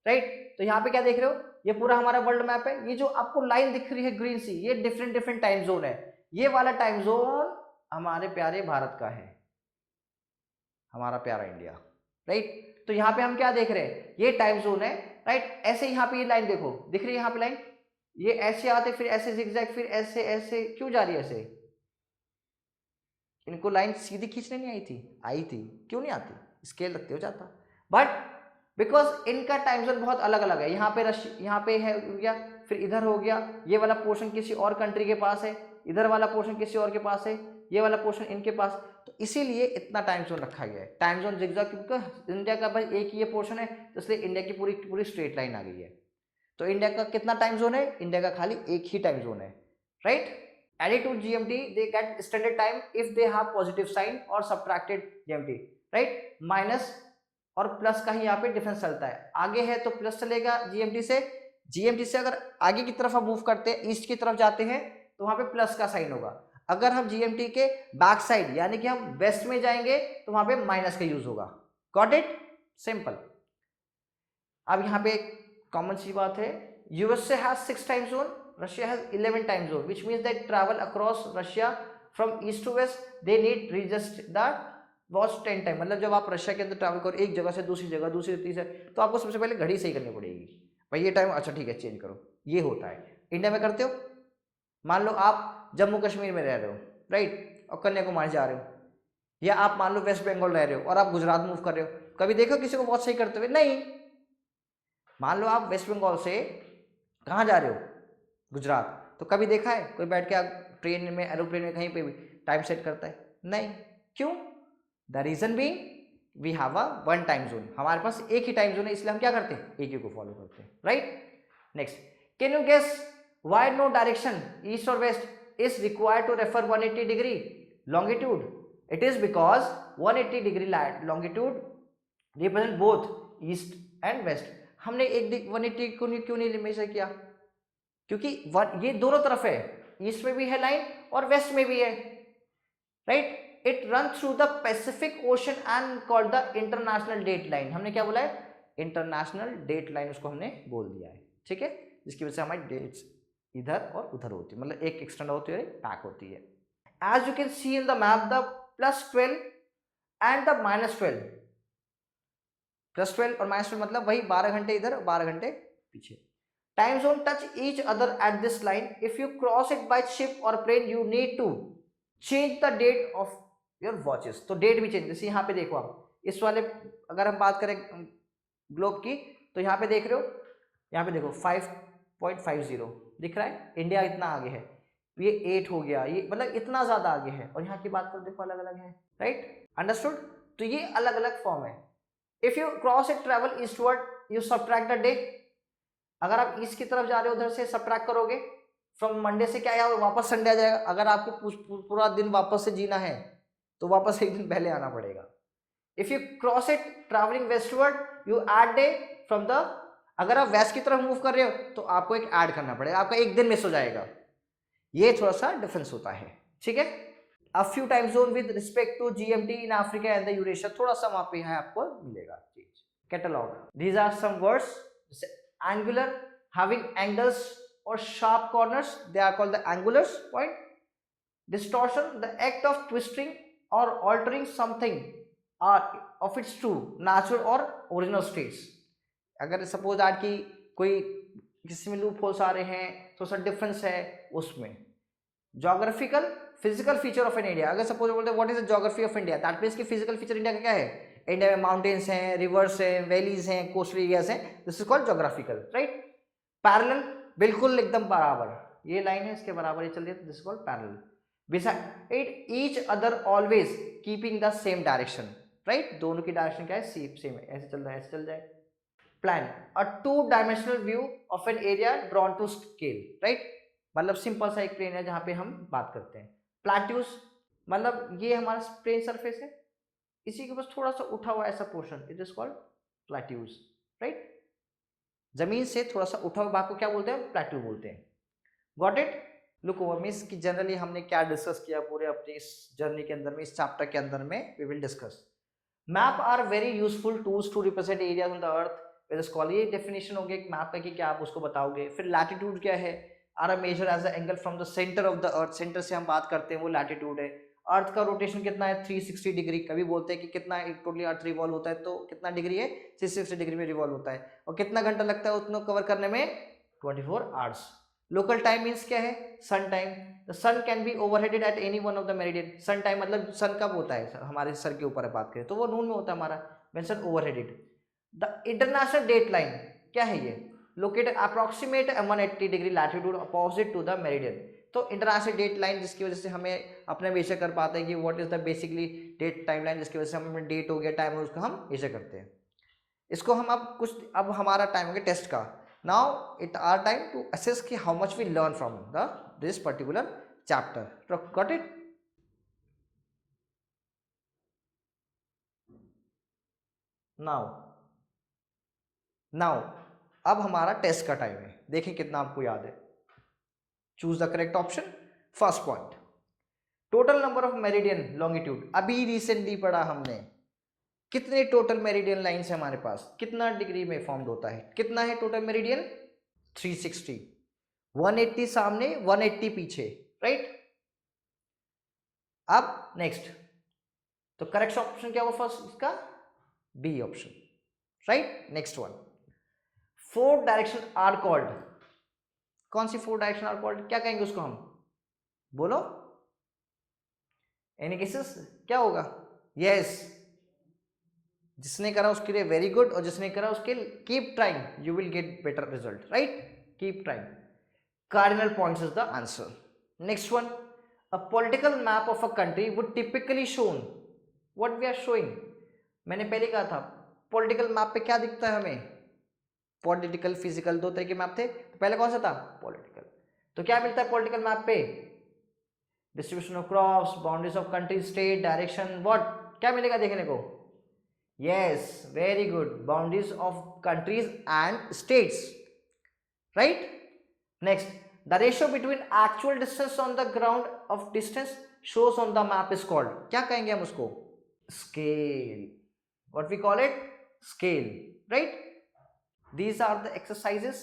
right. तो यहाँ पे क्या देख रहे हो, ये पूरा हमारा वर्ल्ड मैप है. ये जो आपको लाइन दिख रही है ग्रीन सी, ये डिफरेंट डिफरेंट टाइम जोन है. ये वाला टाइम जोन हमारे प्यारे भारत का है, हमारा प्यारा इंडिया, राइट. तो यहाँ पे हम क्या देख रहे हैं, ये टाइम जोन है, राइट. ऐसे यहाँ पे ये लाइन देखो, दिख रही है यहाँ पे लाइन, ये ऐसे आते फिर ऐसे जिगजैग, फिर ऐसे ऐसे क्यों जा रही है ऐसे. इनको लाइन सीधी खींचने नहीं आई थी, आई थी, क्यों नहीं आती, स्केल रखते हो जाता. बट बिकॉज इनका टाइम जोन बहुत अलग अलग है. यहाँ पे यहाँ पे है हो गया, फिर इधर हो गया, ये वाला पोर्शन किसी और कंट्री के पास है, इधर वाला पोर्शन किसी और के पास है, ये वाला पोर्शन इनके पास. तो इसीलिए इतना टाइम जोन रखा गया है. टाइम जोन जिगजैग क्योंकि इंडिया का भाई एक ही ये पोर्शन है, तो इसलिए इंडिया की पूरी पूरी स्ट्रेट लाइन आ गई है. तो इंडिया का कितना टाइम जोन है, इंडिया का खाली एक ही टाइम जोन है, right. added to GMT they get standard time if they have positive sign or subtracted GMT, right? Minus और प्लस का ही यहाँ पे डिफरेंस चलता है, आगे है तो प्लस चलेगा GMT से, GMT से अगर आगे की तरफ हम मूव करते हैं, ईस्ट की तरफ जाते हैं तो वहां पे प्लस का साइन होगा, अगर हम GMT के बैक साइड यानी कि हम वेस्ट में जाएंगे तो वहां पे माइनस का यूज होगा। Got it? सिंपल। अब यहाँ पे एक कॉमन सी बात है, USA has 6 time zone, Russia has 11 time zone, which means that travel across Russia from east to west they need readjust the watch 10 time. मतलब जब आप रशिया के अंदर ट्रैवल करो एक जगह से दूसरी जगह, दूसरी तीसरी, तो आपको सबसे पहले घड़ी सही करनी पड़ेगी, भाई ये टाइम अच्छा ठीक है चेंज करो, ये होता है। इंडिया में करते हो, मान लो आप जम्मू कश्मीर में रह रहे हो, राइट, और कन्याकुमारी जा रहे हो, या आप मान लो वेस्ट बंगाल रह रहे हो और आप गुजरात मूव कर रहे हो, कभी देखो किसी को वॉच सही करते हुए? नहीं। मान लो आप वेस्ट बंगाल से कहाँ जा रहे हो? गुजरात, तो कभी देखा है कोई बैठ के आप ट्रेन में, एरोप्लेन में, कहीं पे भी टाइम सेट करता है? नहीं। क्यों? The reason being we have a one time zone, हमारे पास एक ही टाइम जोन है, इसलिए हम क्या करते हैं? एक ही को फॉलो करते हैं, right. Next, can you guess why no direction east और west is required to refer 180 degree longitude? It is because 180 degree longitude represent both east and west. हमने एक 180 को क्यों नहीं मेजर किया? क्योंकि ये दोनों तरफ है, ईस्ट में भी है लाइन और वेस्ट में भी है, right. It run through the Pacific Ocean and called the international date line. हमने क्या बोला है? इंटरनेशनल डेट लाइन, उसको हमने बोल दिया है, ठीक है, जिसकी वजह से हमारी डेट्स इधर और उधर होती है, मतलब एक एक्सटेंड होती है, बैक होती है। As you can see in the map, the +12 and the -12, +12 और -12 मतलब वही 12 घंटे इधर, 12 घंटे पीछे। Time zone touch each other at this line, if you cross it by ship or plane you need to change the date of your watches. तो date भी change, जैसे यहाँ पे देखो आप, इस वाले अगर हम बात करें ग्लोब की, तो यहाँ पे देख रहे हो, यहाँ पे देखो 5.50 दिख रहा है, इंडिया इतना आगे है, ये 8 हो गया, ये मतलब इतना ज्यादा आगे है, और यहाँ की बात करो देखो अलग अलग है, राइट, अंडरस्टूड। तो ये अलग अलग फॉर्म है। If you cross it travel eastward you subtract the day, अगर आप ईस्ट की तरफ जा रहे हो उधर से सबट्रैक्ट करोगे, फ्रॉम मंडे से क्या है, वापस संडे आ जाएगा। अगर आपको पूरा दिन वापस से जीना है तो वापस एक दिन पहले आना पड़ेगा। If you cross it travelling westward you add day from the, अगर आप वेस्ट की तरफ मूव कर रहे हो तो आपको एक ऐड करना पड़ेगा, आपका एक दिन मिस हो जाएगा। ये थोड़ा सा डिफरेंस होता है, ठीक है। A few time zone with respect to GMT in Africa and the Eurasia, थोड़ा सा वहां पे है आपको मिलेगा चीज। Catalogue, these are some words, angular, having angles or sharp corners, they are called the angulars point. Distortion, the act of twisting or altering something of its true, natural or original states. अगर suppose आज की कोई किसी में loop holes आ रहे हैं तो sir difference है उसमें। Geographical, physical feature of an India, अगर सपोज बोलते हैं what is the geography of India, that means कि फिजिकल फीचर इंडिया का क्या है? इंडिया में माउंटेन्स हैं, रिवर्स हैं, वैलीज हैं, कोस्टल एरियाज हैं, this is called geographical, right. Parallel, बिल्कुल एकदम बराबर, ये लाइन है इसके बराबर ये चल रही है, this is called parallel. Beside it each other always keeping the same direction, right, दोनों की डायरेक्शन क्या है? सेम है, ऐसे चल रहा है, ऐसे चल जाए। Plan, a two dimensional view of an area drawn to scale, right, मतलब सिंपल सा एक प्लेन है जहां पे हम बात करते हैं। प्लेट्यूज, मतलब ये हमारा प्लेन सरफेस है, इसी के ऊपर थोड़ा सा उठा हुआ ऐसा portion, it is called plateaus, right, जमीन से थोड़ा सा उठा हुआ भाग को क्या बोलते हैं? प्लेट्यू बोलते हैं। Got it? Look over means कि जनरली हमने क्या डिस्कस किया पूरे अपने इस जर्नी के अंदर में, इस चैप्टर के अंदर में we will discuss. Map are very useful tools to represent areas on the earth with scale, ये डेफिनेशन हो गया एक मैप का कि क्या आप उसको बताओगे। फिर लैटिट्यूड क्या है? Are a measure as a angle from the centre of the earth, centre से हम बात करते हैं वो लैटिट्यूड है। अर्थ का रोटेशन कितना है? 360 डिग्री। कभी बोलते हैं कि कितना टोटली अर्थ रिवॉल्व होता है, तो कितना डिग्री है? 360 डिग्री में रिवॉल्व होता है। और कितना घंटा लगता है उतना कवर करने में? 24 आवर्स। लोकल टाइम मीन्स क्या है? Sun time. The sun can be overheaded at any one of the meridian. Sun time मतलब सन कब होता है? हमारे सर के ऊपर बात करें तो वो नून में होता है हमारा, mention overheaded. The international date line क्या है? ये located approximate 180 degree latitude opposite to the meridian. तो इंटरनेशनल डेट लाइन जिसकी वजह से हमें अपने मेजर कर पाते हैं कि what is the basically date time line, जिसकी वजह से हमें डेट हो गया, टाइम हो, उसको हम मेजर करते हैं। इसको हम अब हमारा टाइम हो गया टेस्ट का। Now it are time to assess कि how much we learn from this particular chapter. Got it? Now अब हमारा टेस्ट का टाइम है, देखें कितना आपको याद है. Choose the correct option. First point, total number of meridian longitude. अभी रिसेंटली पढ़ा हमने, कितने टोटल मेरिडियन लाइंस है हमारे पास, कितना डिग्री में फॉर्म्ड होता है, कितना है टोटल मेरिडियन? 360. 180 सामने, 180 पीछे, राइट. अब नेक्स्ट, तो करेक्ट ऑप्शन क्या होगा फर्स्ट इसका? B option, right. Next one, 4 direction are called. कौन सी 4 डायरेक्शन आर कॉल्ड, क्या कहेंगे उसको हम? बोलो, एनी केसेस क्या होगा? यस, जिसने करा उसके लिए वेरी गुड, और जिसने करा उसके लिए keep trying, you will get better result, right. Keep trying. Cardinal points is the answer. Next one, a political map of a country would typically shown. What we are showing, मैंने पहले कहा था political map पे क्या दिखता है हमें? Political, physical, दो तरह के मैप थे. तो पहले कौन सा था? पॉलिटिकल. तो क्या मिलता है पॉलिटिकल मैप पे? Distribution of crops, boundaries of country, state, direction, what, क्या मिलेगा देखने को? Yes, very good, boundaries of countries and states, right. Next, the ratio between actual distance on the ground of distance shows on the map is called. क्या कहेंगे हम उसको? Scale. What we call it? Scale, right. These are the exercises.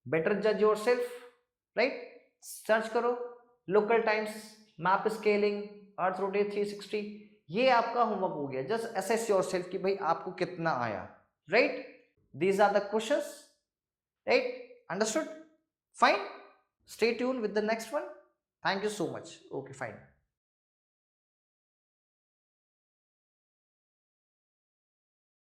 Better judge yourself, right? Search करो, local times, map scaling, earth rotate 360. ये आपका homework हो गया. Just assess yourself कि भाई आपको कितना आया, right. These are the questions, right? Understood? Fine. Stay tuned with the next one. Thank you so much. Okay, fine.